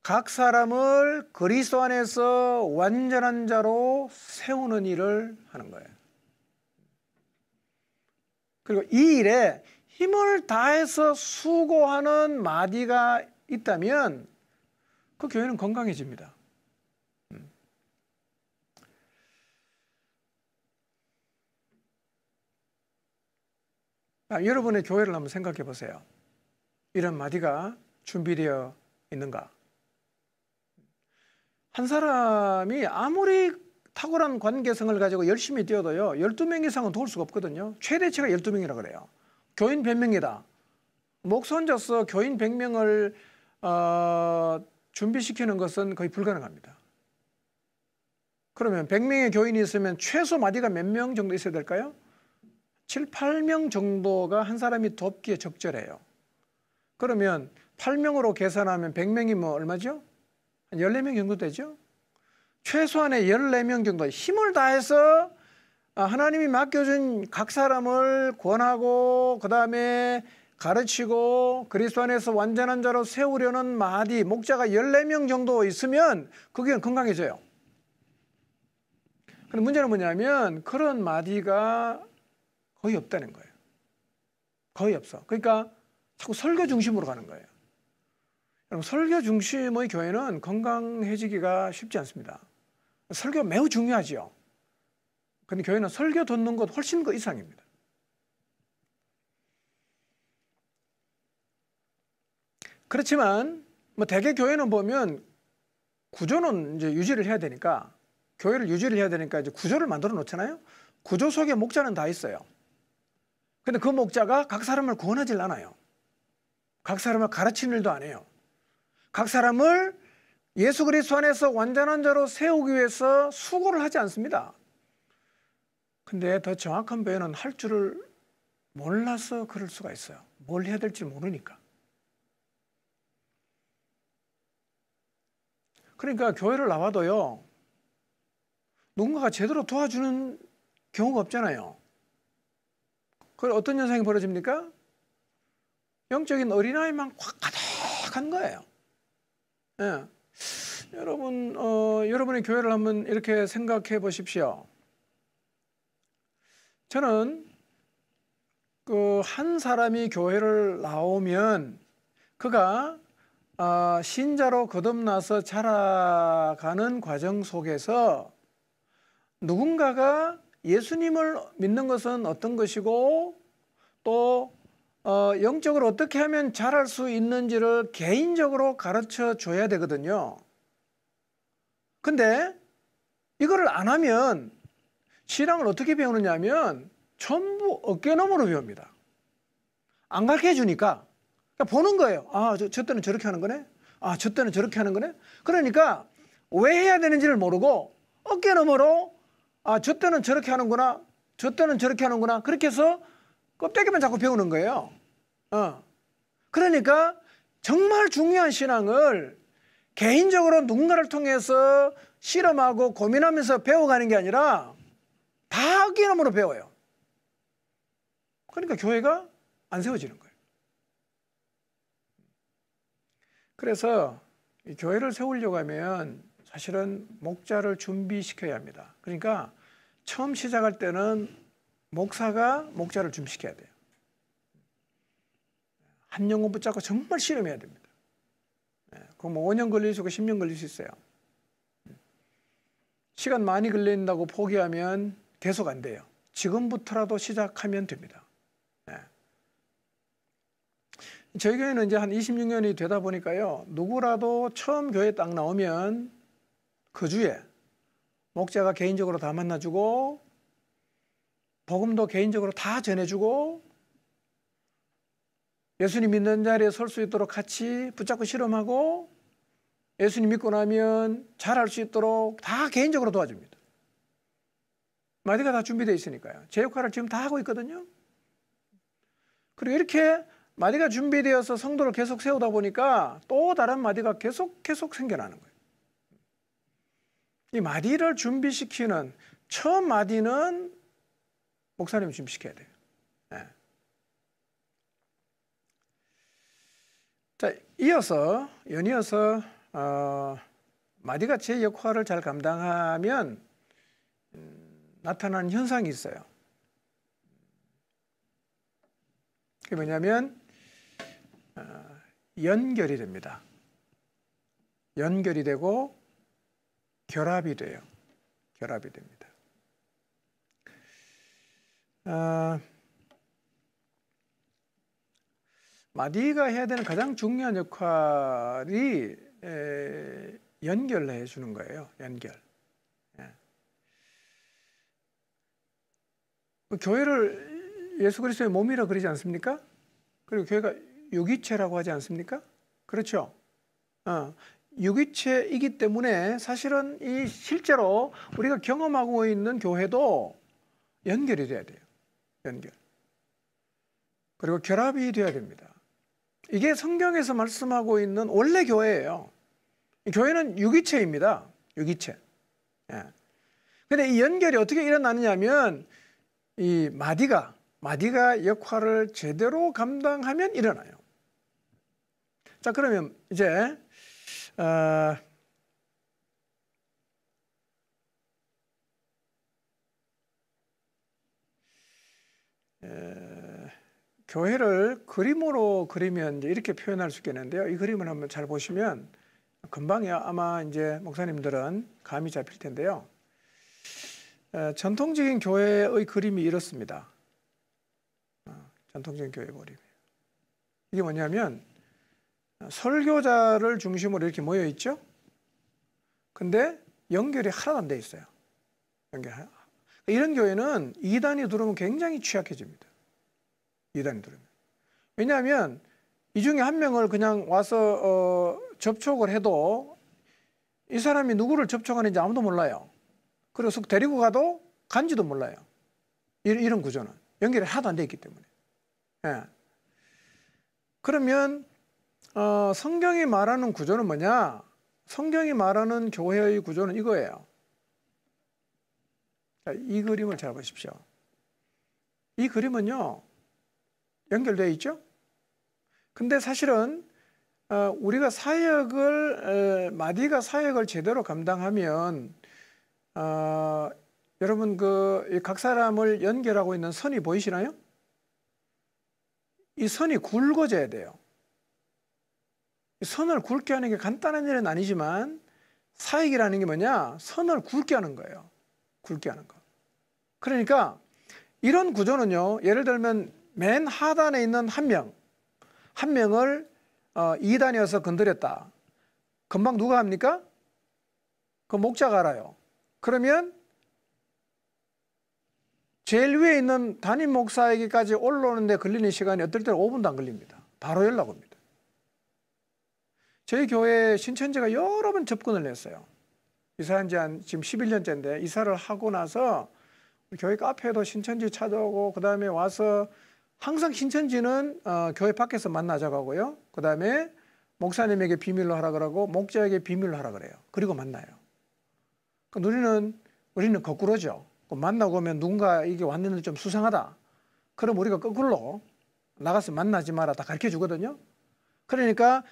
각 사람을 그리스도 안에서 완전한 자로 세우는 일을 하는 거예요. 그리고 이 일에 힘을 다해서 수고하는 마디가 있다면 그 교회는 건강해집니다. 여러분의 교회를 한번 생각해 보세요. 이런 마디가 준비되어 있는가? 한 사람이 아무리 탁월한 관계성을 가지고 열심히 뛰어도요 12명 이상은 도울 수가 없거든요. 최대치가 12명이라 그래요. 교인 100명이다. 목사 혼자서 교인 100명을 준비시키는 것은 거의 불가능합니다. 그러면 100명의 교인이 있으면 최소 마디가 몇 명 정도 있어야 될까요? 7, 8명 정도가 한 사람이 돕기에 적절해요. 그러면 8명으로 계산하면 100명이면 얼마죠? 한 14명 정도 되죠? 최소한의 14명 정도 힘을 다해서 하나님이 맡겨준 각 사람을 권하고 그 다음에 가르치고 그리스도 안에서 완전한 자로 세우려는 마디 목자가 14명 정도 있으면 그게 건강해져요. 근데 문제는 뭐냐면 그런 마디가 거의 없다는 거예요. 거의 없어. 그러니까 자꾸 설교 중심으로 가는 거예요. 여러분, 설교 중심의 교회는 건강해지기가 쉽지 않습니다. 설교 매우 중요하지요. 근데 교회는 설교 듣는 것 훨씬 그 이상입니다. 그렇지만 뭐 대개 교회는 보면 구조는 이제 유지를 해야 되니까, 교회를 유지를 해야 되니까 이제 구조를 만들어 놓잖아요. 구조 속에 목자는 다 있어요. 근데 그 목자가 각 사람을 구원하질 않아요. 각 사람을 가르치는 일도 안 해요. 각 사람을 예수 그리스도 안에서 완전한 자로 세우기 위해서 수고를 하지 않습니다. 근데 더 정확한 표현은 할 줄을 몰라서 그럴 수가 있어요. 뭘 해야 될지 모르니까. 그러니까 교회를 나와도요, 누군가가 제대로 도와주는 경우가 없잖아요. 그걸 어떤 현상이 벌어집니까? 영적인 어린아이만 확 가득한 거예요. 예. 여러분의 교회를 한번 이렇게 생각해 보십시오. 저는 한 사람이 교회를 나오면 그가 신자로 거듭나서 자라가는 과정 속에서 누군가가 예수님을 믿는 것은 어떤 것이고 또 영적으로 어떻게 하면 잘할 수 있는지를 개인적으로 가르쳐 줘야 되거든요. 근데 이거를 안 하면 신앙을 어떻게 배우느냐 하면 전부 어깨너머로 배웁니다. 안 가르쳐 주니까 보는 거예요. 저 때는 저렇게 하는 거네. 저 때는 저렇게 하는 거네. 그러니까 왜 해야 되는지를 모르고 어깨너머로 저 때는 저렇게 하는구나. 저 때는 저렇게 하는구나. 그렇게 해서 껍데기만 자꾸 배우는 거예요. 그러니까 정말 중요한 신앙을 개인적으로 누군가를 통해서 실험하고 고민하면서 배워가는 게 아니라 다 어깨너머로 배워요. 그러니까 교회가 안 세워지는 거예요. 그래서 이 교회를 세우려고 하면 사실은 목자를 준비시켜야 합니다. 그러니까 처음 시작할 때는 목사가 목자를 준비시켜야 돼요. 한 영혼 붙잡고 정말 실험해야 됩니다. 그럼 5년 걸릴 수 있고 10년 걸릴 수 있어요. 시간 많이 걸린다고 포기하면 계속 안 돼요. 지금부터라도 시작하면 됩니다. 저희 교회는 이제 한 26년이 되다 보니까요, 누구라도 처음 교회 딱 나오면 그 주에 목자가 개인적으로 다 만나주고 복음도 개인적으로 다 전해주고 예수님 믿는 자리에 설 수 있도록 같이 붙잡고 실험하고 예수님 믿고 나면 잘할 수 있도록 다 개인적으로 도와줍니다. 마디가 다 준비되어 있으니까요. 제 역할을 지금 다 하고 있거든요. 그리고 이렇게 마디가 준비되어서 성도를 계속 세우다 보니까 또 다른 마디가 계속 생겨나는 거예요. 이 마디를 준비시키는 처음 마디는 목사님이 준비시켜야 돼요. 자, 연이어서 마디가 제 역할을 잘 감당하면 나타나는 현상이 있어요. 그게 뭐냐면 연결이 됩니다. 연결이 되고 결합이 돼요. 결합이 됩니다. 마디가 해야 되는 가장 중요한 역할이 연결해 주는 거예요. 연결. 교회를 예수 그리스도의 몸이라 그러지 않습니까? 그리고 교회가 유기체라고 하지 않습니까? 그렇죠. 유기체이기 때문에 사실은 이 실제로 우리가 경험하고 있는 교회도 연결이 돼야 돼요. 연결. 그리고 결합이 돼야 됩니다. 이게 성경에서 말씀하고 있는 원래 교회예요. 교회는 유기체입니다. 유기체. 근데 이 연결이 어떻게 일어나느냐면 이 마디가 역할을 제대로 감당하면 일어나요. 자, 그러면 이제 교회를 그림으로 그리면 이제 이렇게 표현할 수 있겠는데요. 이 그림을 한번 잘 보시면 금방 아마 이제 목사님들은 감이 잡힐 텐데요. 전통적인 교회의 그림이 이렇습니다. 전통적인 교회 그림. 이게 뭐냐면 설교자를 중심으로 이렇게 모여 있죠. 근데 연결이 하나도 안 돼 있어요. 이런 교회는 이단이 들어오면 굉장히 취약해집니다. 이단이 들어오면. 왜냐하면 이 중에 한 명을 그냥 와서 접촉을 해도 이 사람이 누구를 접촉하는지 아무도 몰라요. 그래서 데리고 가도 간지도 몰라요. 이런 구조는 연결이 하나도 안 돼 있기 때문에. 예. 그러면 성경이 말하는 구조는 뭐냐? 성경이 말하는 교회의 구조는 이거예요. 자, 이 그림을 잘 보십시오. 이 그림은요, 연결되어 있죠? 근데 사실은 우리가 마디가 사역을 제대로 감당하면 여러분 각 사람을 연결하고 있는 선이 보이시나요? 이 선이 굵어져야 돼요. 이 선을 굵게 하는 게 간단한 일은 아니지만 사역이라는 게 뭐냐? 선을 굵게 하는 거예요. 굵게 하는 거. 그러니까 이런 구조는요. 예를 들면 맨 하단에 있는 한 명을 2단이어서 건드렸다. 금방 누가 합니까? 그 목자가 알아요. 그러면 제일 위에 있는 담임 목사에게까지 올라오는데 걸리는 시간이 어떨 때는 5분도 안 걸립니다. 바로 연락 옵니다. 저희 교회 신천지가 여러 번 접근을 했어요. 이사한 지 지금 11년째인데 이사를 하고 나서 교회 카페도 신천지 찾아오고 그다음에 와서 항상 신천지는 교회 밖에서 만나자고 하고요. 그다음에 목사님에게 비밀로 하라 그러고 목자에게 비밀로 하라 그래요. 그리고 만나요. 우리는 거꾸로죠. 만나고 오면 누군가 이게 왔는데 좀 수상하다. 그럼 우리가 거꾸로 나가서 만나지 마라 다 가르쳐 주거든요. 그러니까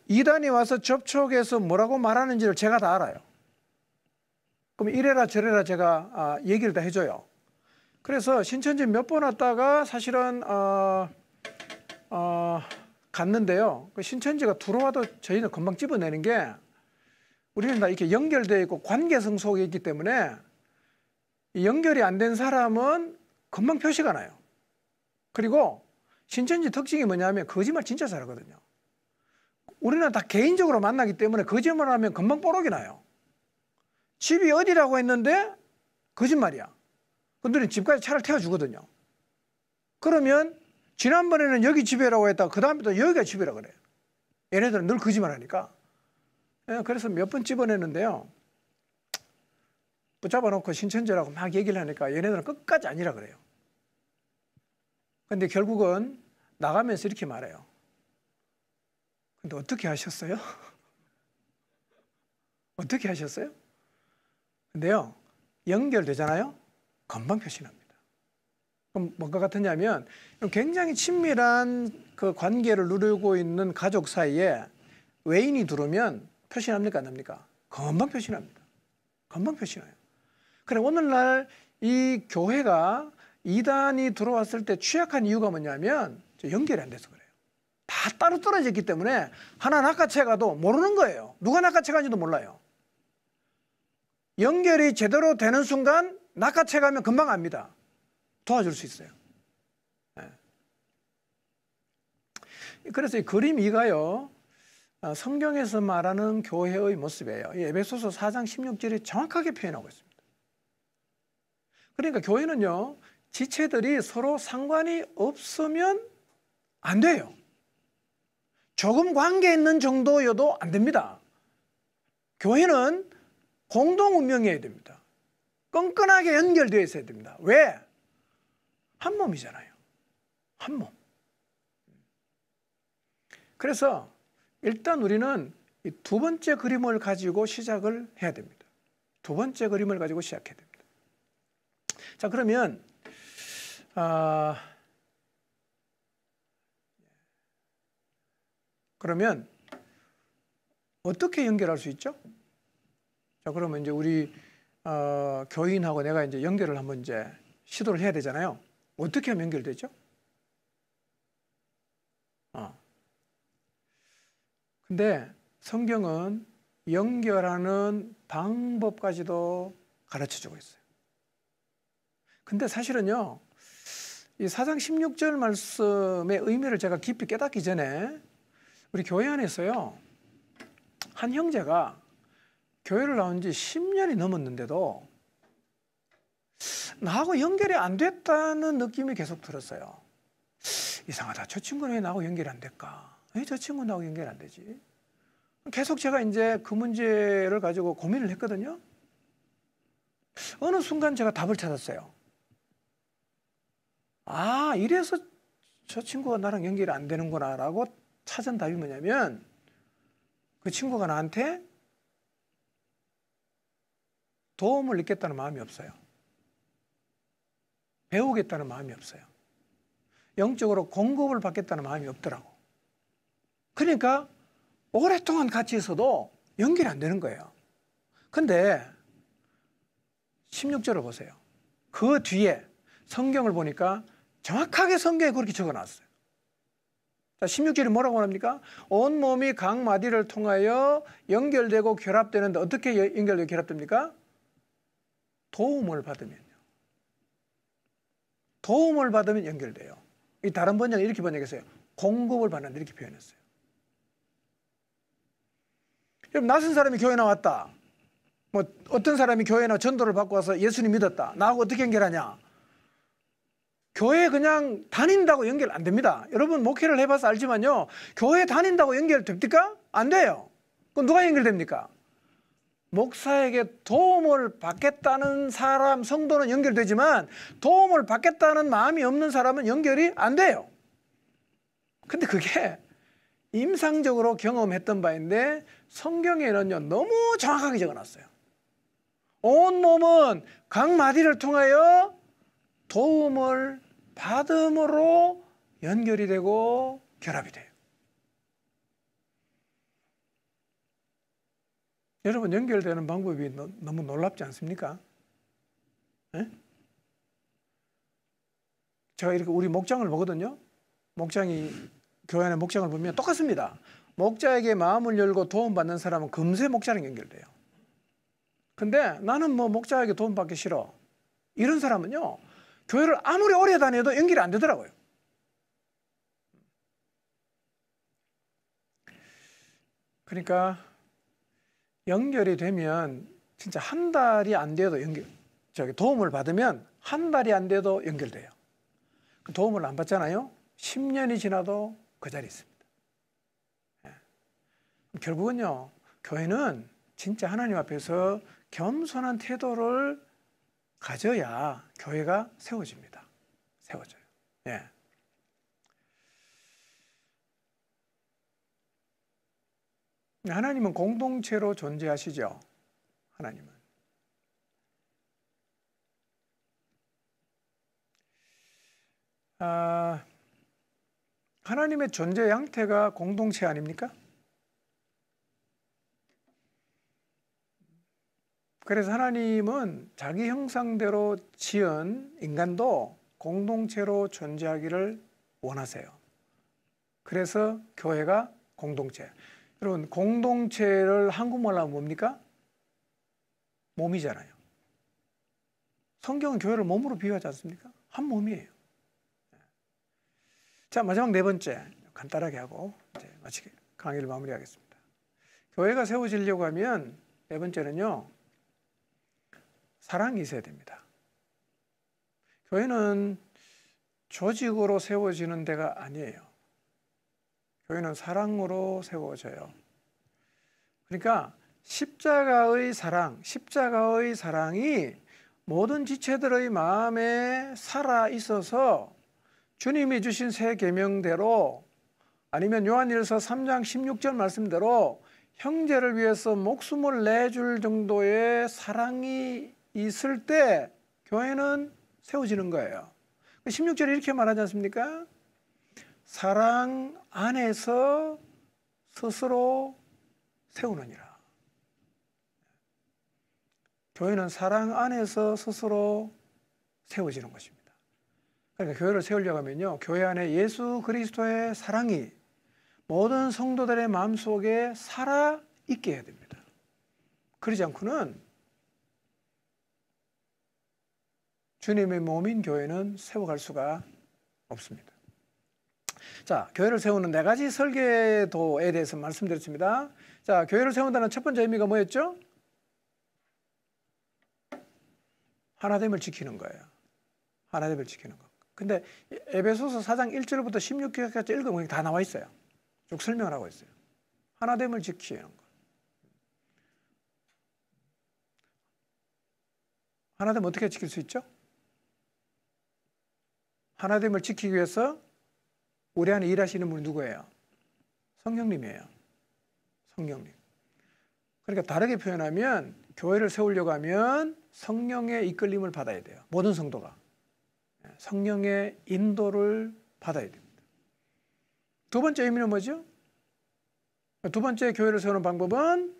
이단이 와서 접촉해서 뭐라고 말하는지를 제가 다 알아요. 그럼 이래라 저래라 제가 얘기를 다 해줘요. 그래서 신천지 몇 번 왔다가 사실은 갔는데요. 그 신천지가 들어와도 저희는 금방 집어내는 게 우리는 다 이렇게 연결되어 있고 관계성 속에 있기 때문에 연결이 안 된 사람은 금방 표시가 나요. 그리고 신천지 특징이 뭐냐면 거짓말 진짜 잘하거든요. 우리는 다 개인적으로 만나기 때문에 거짓말하면 금방 뽀록이 나요. 집이 어디라고 했는데 거짓말이야. 근데 집까지 차를 태워주거든요. 그러면 지난번에는 여기 집이라고 했다가 그 다음부터 여기가 집이라고 그래요. 얘네들은 늘 거짓말하니까. 그래서 몇 번 집어냈는데요. 붙잡아 놓고 신천지라고 막 얘기를 하니까 얘네들은 끝까지 아니라 그래요. 근데 결국은 나가면서 이렇게 말해요. 근데 어떻게 하셨어요? 어떻게 하셨어요? 근데요, 연결되잖아요? 금방 표시납니다. 그럼 뭔가 같으냐면 굉장히 친밀한 그 관계를 누리고 있는 가족 사이에 외인이 들어오면 표시납니까? 안 납니까? 금방 표시납니다. 금방 표시나요. 그래 오늘날 이 교회가 이단이 들어왔을 때 취약한 이유가 뭐냐면 연결이 안 돼서 그래요. 다 따로 떨어졌기 때문에 하나 낚아채 가도 모르는 거예요. 누가 낚아채 간지도 몰라요. 연결이 제대로 되는 순간 낚아채 가면 금방 압니다. 도와줄 수 있어요. 네. 그래서 이 그림 2가요. 성경에서 말하는 교회의 모습이에요. 에베소서 4장 16절이 정확하게 표현하고 있습니다. 그러니까 교회는요. 지체들이 서로 상관이 없으면 안 돼요. 조금 관계 있는 정도여도 안 됩니다. 교회는 공동 운명해야 됩니다. 끈끈하게 연결되어 있어야 됩니다. 왜? 한 몸이잖아요. 한 몸. 그래서 일단 우리는 이 두 번째 그림을 가지고 시작을 해야 됩니다. 두 번째 그림을 가지고 시작해야 됩니다. 자, 그러면 어떻게 연결할 수 있죠? 자, 그러면 이제 우리 교인하고 내가 이제 연결을 한번 이제 시도를 해야 되잖아요. 어떻게 하면 연결되죠? 근데 성경은 연결하는 방법까지도 가르쳐주고 있어요. 근데 사실은요, 이 4장 16절 말씀의 의미를 제가 깊이 깨닫기 전에 우리 교회 안에서요, 한 형제가 교회를 나온 지 10년이 넘었는데도 나하고 연결이 안 됐다는 느낌이 계속 들었어요. 이상하다. 저 친구는 왜 나하고 연결이 안 될까? 왜 저 친구는 나하고 연결이 안 되지? 계속 제가 이제 그 문제를 가지고 고민을 했거든요. 어느 순간 제가 답을 찾았어요. 아, 이래서 저 친구가 나랑 연결이 안 되는구나 라고 찾은 답이 뭐냐면, 그 친구가 나한테 도움을 얻겠다는 마음이 없어요. 배우겠다는 마음이 없어요. 영적으로 공급을 받겠다는 마음이 없더라고. 그러니까 오랫동안 같이 있어도 연결이 안 되는 거예요. 근데 16절을 보세요. 그 뒤에 성경을 보니까 정확하게 성경에 그렇게 적어놨어요. 자, 16절이 뭐라고 합니까? 온몸이 각 마디를 통하여 연결되고 결합되는데 어떻게 연결되고 결합됩니까? 도움을 받으면요. 도움을 받으면 연결돼요. 이 다른 번역은 이렇게 번역했어요. 공급을 받는다 이렇게 표현했어요. 여러분, 낯선 사람이 교회 나왔다. 뭐 어떤 사람이 교회 나와 전도를 받고 와서 예수님 믿었다. 나하고 어떻게 연결하냐? 교회 그냥 다닌다고 연결 안 됩니다. 여러분 목회를 해봐서 알지만요. 교회 다닌다고 연결됩니까? 안 돼요. 그럼 누가 연결됩니까? 목사에게 도움을 받겠다는 사람, 성도는 연결되지만 도움을 받겠다는 마음이 없는 사람은 연결이 안 돼요. 근데 그게 임상적으로 경험했던 바인데 성경에는요 너무 정확하게 적어놨어요. 온몸은 각 마디를 통하여 도움을 받음으로 연결이 되고 결합이 돼요. 여러분 연결되는 방법이 너무 놀랍지 않습니까? 네? 제가 이렇게 우리 목장을 보거든요. 목장이 교회 안에 목장을 보면 똑같습니다. 목자에게 마음을 열고 도움받는 사람은 금세 목자랑 연결돼요. 근데 나는 뭐 목자에게 도움받기 싫어. 이런 사람은요. 교회를 아무리 오래 다녀도 연결이 안 되더라고요. 그러니까 연결이 되면 진짜 한 달이 안 돼도 도움을 받으면 한 달이 안 돼도 연결돼요. 도움을 안 받잖아요. 10년이 지나도 그 자리에 있습니다. 결국은요, 교회는 진짜 하나님 앞에서 겸손한 태도를 가져야 교회가 세워집니다. 세워져요. 예. 하나님은 공동체로 존재하시죠. 하나님은. 하나님의 존재 양태가 공동체 아닙니까? 그래서 하나님은 자기 형상대로 지은 인간도 공동체로 존재하기를 원하세요. 그래서 교회가 공동체. 여러분, 공동체를 한국말로 하면 뭡니까? 몸이잖아요. 성경은 교회를 몸으로 비유하지 않습니까? 한 몸이에요. 자, 마지막 네 번째 간단하게 하고 이제 마치 강의를 마무리하겠습니다. 교회가 세워지려고 하면 네 번째는요, 사랑이 있어야 됩니다. 교회는 조직으로 세워지는 데가 아니에요. 교회는 사랑으로 세워져요. 그러니까 십자가의 사랑이 모든 지체들의 마음에 살아 있어서 주님이 주신 새 계명대로 아니면 요한일서 3장 16절 말씀대로 형제를 위해서 목숨을 내줄 정도의 사랑이 있을 때 교회는 세워지는 거예요. 16절에 이렇게 말하지 않습니까? 사랑 안에서 스스로 세우느니라. 교회는 사랑 안에서 스스로 세워지는 것입니다. 그러니까 교회를 세우려고 하면요, 교회 안에 예수 그리스도의 사랑이 모든 성도들의 마음속에 살아 있게 해야 됩니다. 그러지 않고는 주님의 몸인 교회는 세워갈 수가 없습니다. 자, 교회를 세우는 4가지 설계도에 대해서 말씀드렸습니다. 자, 교회를 세운다는 첫 번째 의미가 뭐였죠? 하나됨을 지키는 거예요. 하나됨을 지키는 거. 근데 에베소서 4장 1절부터 16절까지 읽으면 다 나와 있어요. 쭉 설명을 하고 있어요. 하나됨을 지키는 거. 하나됨 어떻게 지킬 수 있죠? 하나됨을 지키기 위해서 우리 안에 일하시는 분이 누구예요? 성령님이에요. 성령님. 그러니까 다르게 표현하면 교회를 세우려고 하면 성령의 이끌림을 받아야 돼요. 모든 성도가. 성령의 인도를 받아야 됩니다. 두 번째 의미는 뭐죠? 두 번째 교회를 세우는 방법은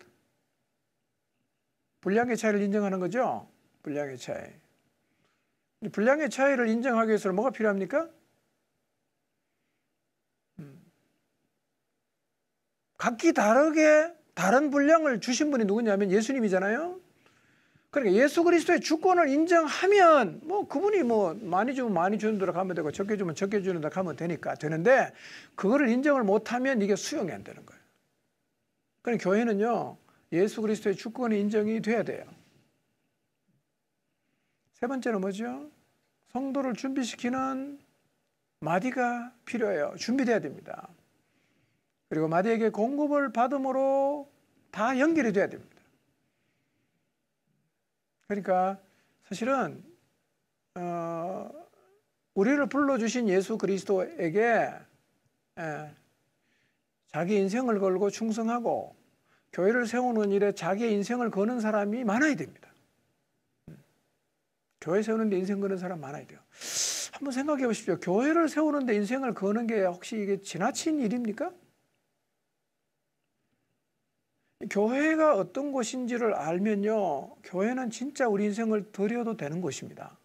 분량의 차이를 인정하는 거죠. 분량의 차이. 분량의 차이를 인정하기 위해서는 뭐가 필요합니까? 각기 다르게 다른 분량을 주신 분이 누구냐면 예수님이잖아요. 그러니까 예수 그리스도의 주권을 인정하면 뭐 그분이 뭐 많이 주면 많이 주는 대로 가면 되고 적게 주면 적게 주는 대로 가면 되는데 그거를 인정을 못하면 이게 수용이 안 되는 거예요. 그러니까 교회는요, 예수 그리스도의 주권이 인정이 돼야 돼요. 세 번째는 뭐죠? 성도를 준비시키는 마디가 필요해요. 준비돼야 됩니다. 그리고 마디에게 공급을 받음으로 다 연결이 돼야 됩니다. 그러니까 사실은 우리를 불러주신 예수 그리스도에게 자기 인생을 걸고 충성하고 교회를 세우는 일에 자기의 인생을 거는 사람이 많아야 됩니다. 교회 세우는데 인생 거는 사람 많아야 돼요. 한번 생각해 보십시오. 교회를 세우는데 인생을 거는 게 혹시 이게 지나친 일입니까? 교회가 어떤 곳인지를 알면요, 교회는 진짜 우리 인생을 드려도 되는 곳입니다.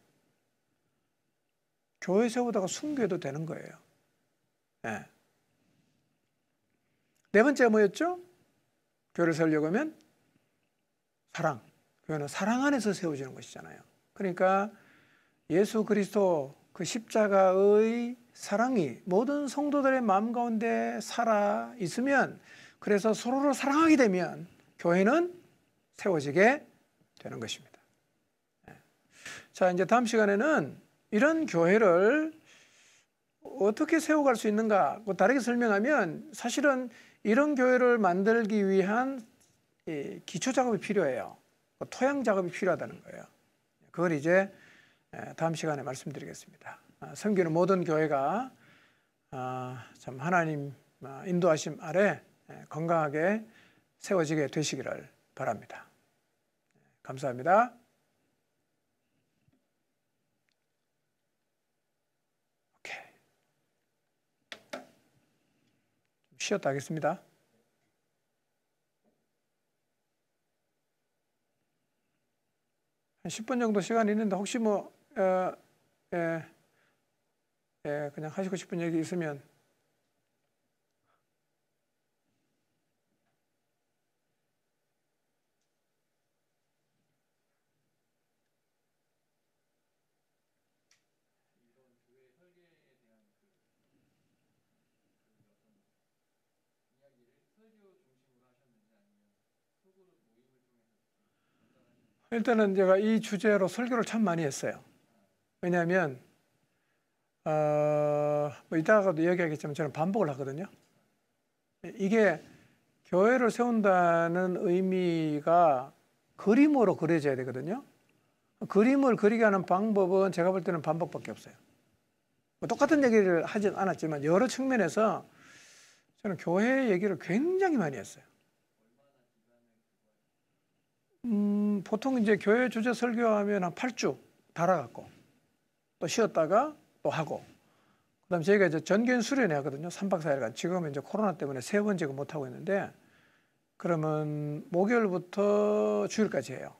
교회 세우다가 순교해도 되는 거예요. 네. 네 번째가 뭐였죠? 교회를 세우려고 하면 사랑. 교회는 사랑 안에서 세워지는 것이잖아요. 그러니까 예수 그리스도 그 십자가의 사랑이 모든 성도들의 마음 가운데 살아 있으면, 그래서 서로를 사랑하게 되면 교회는 세워지게 되는 것입니다. 자, 이제 다음 시간에는 이런 교회를 어떻게 세워갈 수 있는가, 다르게 설명하면 사실은 이런 교회를 만들기 위한 기초 작업이 필요해요. 토양 작업이 필요하다는 거예요. 그걸 이제 다음 시간에 말씀드리겠습니다. 섬기는 모든 교회가 참 하나님 인도하심 아래 건강하게 세워지게 되시기를 바랍니다. 감사합니다. 오케이. 쉬었다 하겠습니다. 한 10분 정도 시간이 있는데 혹시 뭐 그냥 하시고 싶은 얘기 있으면. 일단은 제가 이 주제로 설교를 참 많이 했어요. 왜냐하면 뭐 이따가도 이야기하겠지만 저는 반복을 하거든요. 이게 교회를 세운다는 의미가 그림으로 그려져야 되거든요. 그림을 그리게 하는 방법은 제가 볼 때는 반복밖에 없어요. 뭐 똑같은 얘기를 하진 않았지만 여러 측면에서 저는 교회 얘기를 굉장히 많이 했어요. 보통 이제 교회 주제 설교하면 한 8주 달아갖고 또 쉬었다가 또 하고, 그다음 저희가 이제 전교인 수련회 하거든요. 3박 4일간. 지금은 이제 코로나 때문에 3번째가 못 하고 있는데, 그러면 목요일부터 주일까지 해요.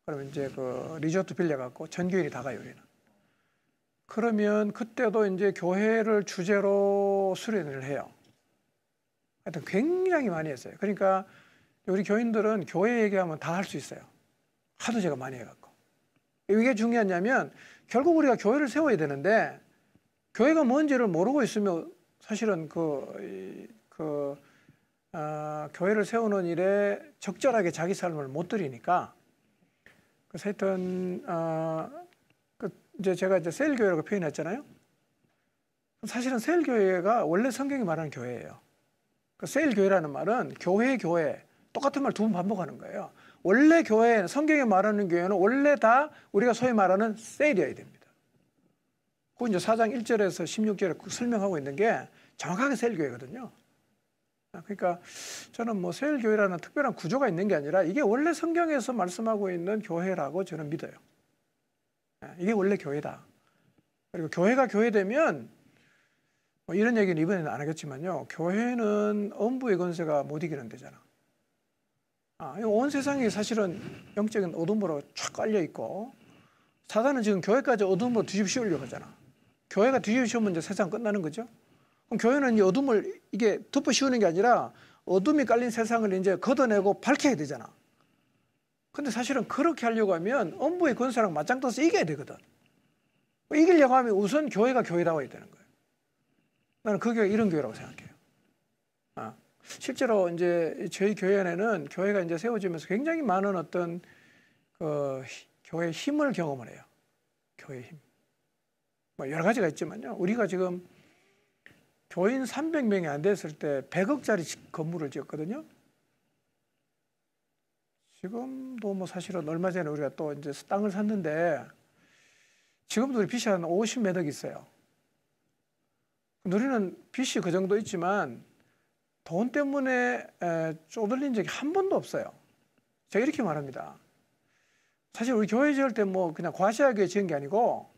그러면 이제 그 리조트 빌려갖고 전교인이 다 가요, 우리는. 그러면 그때도 이제 교회를 주제로 수련을 해요. 하여튼 굉장히 많이 했어요. 그러니까 우리 교인들은 교회 얘기하면 다 할 수 있어요. 하도 제가 많이 해갖고. 이게 중요하냐면 결국 우리가 교회를 세워야 되는데 교회가 뭔지를 모르고 있으면 사실은 교회를 세우는 일에 적절하게 자기 삶을 못 드리니까. 그래서 하여튼 이제 제가 이제 셀교회라고 표현했잖아요. 사실은 셀교회가 원래 성경이 말하는 교회예요. 그 셀교회라는 말은 교회 똑같은 말 두 번 반복하는 거예요. 원래 교회, 성경에 말하는 교회는 원래 다 우리가 소위 말하는 셀이어야 됩니다. 그 이제 4장 1절에서 16절에 설명하고 있는 게 정확하게 셀교회거든요. 그러니까 저는 뭐 셀교회라는 특별한 구조가 있는 게 아니라 이게 원래 성경에서 말씀하고 있는 교회라고 저는 믿어요. 이게 원래 교회다. 그리고 교회가 교회되면 뭐 이런 얘기는 이번에는 안 하겠지만요. 교회는 엄부의 권세가 못 이기는 데잖아. 온 세상이 사실은 영적인 어둠으로 쫙 깔려 있고 사단은 지금 교회까지 어둠으로 뒤집으려고 하잖아. 교회가 뒤집으면 이제 세상 끝나는 거죠. 그럼 교회는 이 어둠을 이게 덮어 씌우는 게 아니라 어둠이 깔린 세상을 이제 걷어내고 밝혀야 되잖아. 근데 사실은 그렇게 하려고 하면 엄부의 권세랑 맞짱 떠서 이겨야 되거든. 이기려고 하면 우선 교회가 교회다워야 되는 거예요. 나는 그 교회가 이런 교회라고 생각해요. 실제로 이제 저희 교회 안에는 교회가 이제 세워지면서 굉장히 많은 어떤 교회의 힘을 경험을 해요. 교회의 힘. 뭐 여러 가지가 있지만요. 우리가 지금 교인 300명이 안 됐을 때 100억짜리 건물을 지었거든요. 지금도 뭐 사실은 얼마 전에 우리가 또 이제 땅을 샀는데 지금도 우리 빚이 한 50몇 억 있어요. 우리는 빚이 그 정도 있지만 돈 때문에 쪼들린 적이 한 번도 없어요. 제가 이렇게 말합니다. 사실 우리 교회 지을 때 뭐 그냥 과시하게 지은 게 아니고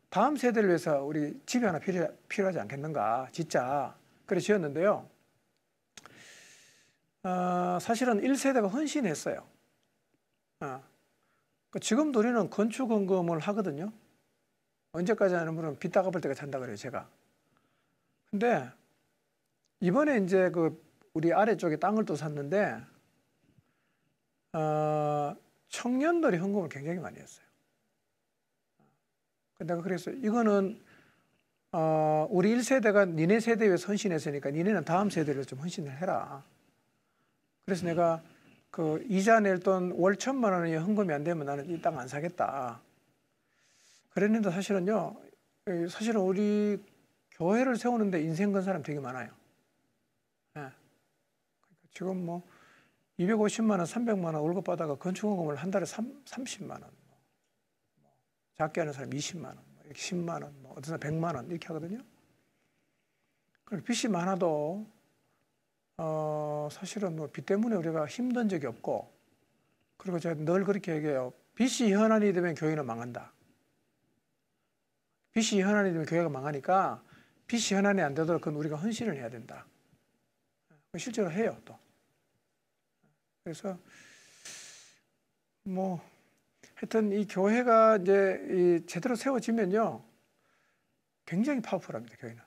다음 세대를 위해서 우리 집이 하나 필요하지 않겠는가 짓자. 그래 지었는데요. 사실은 1세대가 헌신했어요. 지금도 우리는 건축원금을 하거든요. 언제까지 하는 분은 빚 닦아볼 때가 잔다 그래요, 제가. 근데 이번에 이제 우리 아래쪽에 땅을 또 샀는데 청년들이 헌금을 굉장히 많이 했어요. 내가 그랬어요. 이거는 우리 1세대가 니네 세대에 위해서 헌신했으니까 니네는 다음 세대를 좀 헌신을 해라. 그래서 내가 이자 낼 돈 월 1,000만 원이 헌금이 안 되면 나는 이 땅 안 사겠다. 그랬는데 사실은요. 사실은 우리 교회를 세우는데 인생 건 사람 되게 많아요. 지금 뭐 250만 원, 300만 원 월급 받아가 건축원금을 한 달에 30만 원, 작게 하는 사람 20만 원, 10만 원, 어떤 사람 100만 원 이렇게 하거든요. 그리고 빚이 많아도 사실은 뭐 빚 때문에 우리가 힘든 적이 없고, 그리고 제가 늘 그렇게 얘기해요. 빚이 현안이 되면 교회는 망한다. 빚이 현안이 되면 교회가 망하니까 빚이 현안이 안 되도록 그건 우리가 헌신을 해야 된다. 실제로 해요, 또. 그래서 뭐 하여튼 이 교회가 이제 제대로 세워지면요 굉장히 파워풀합니다. 교회는.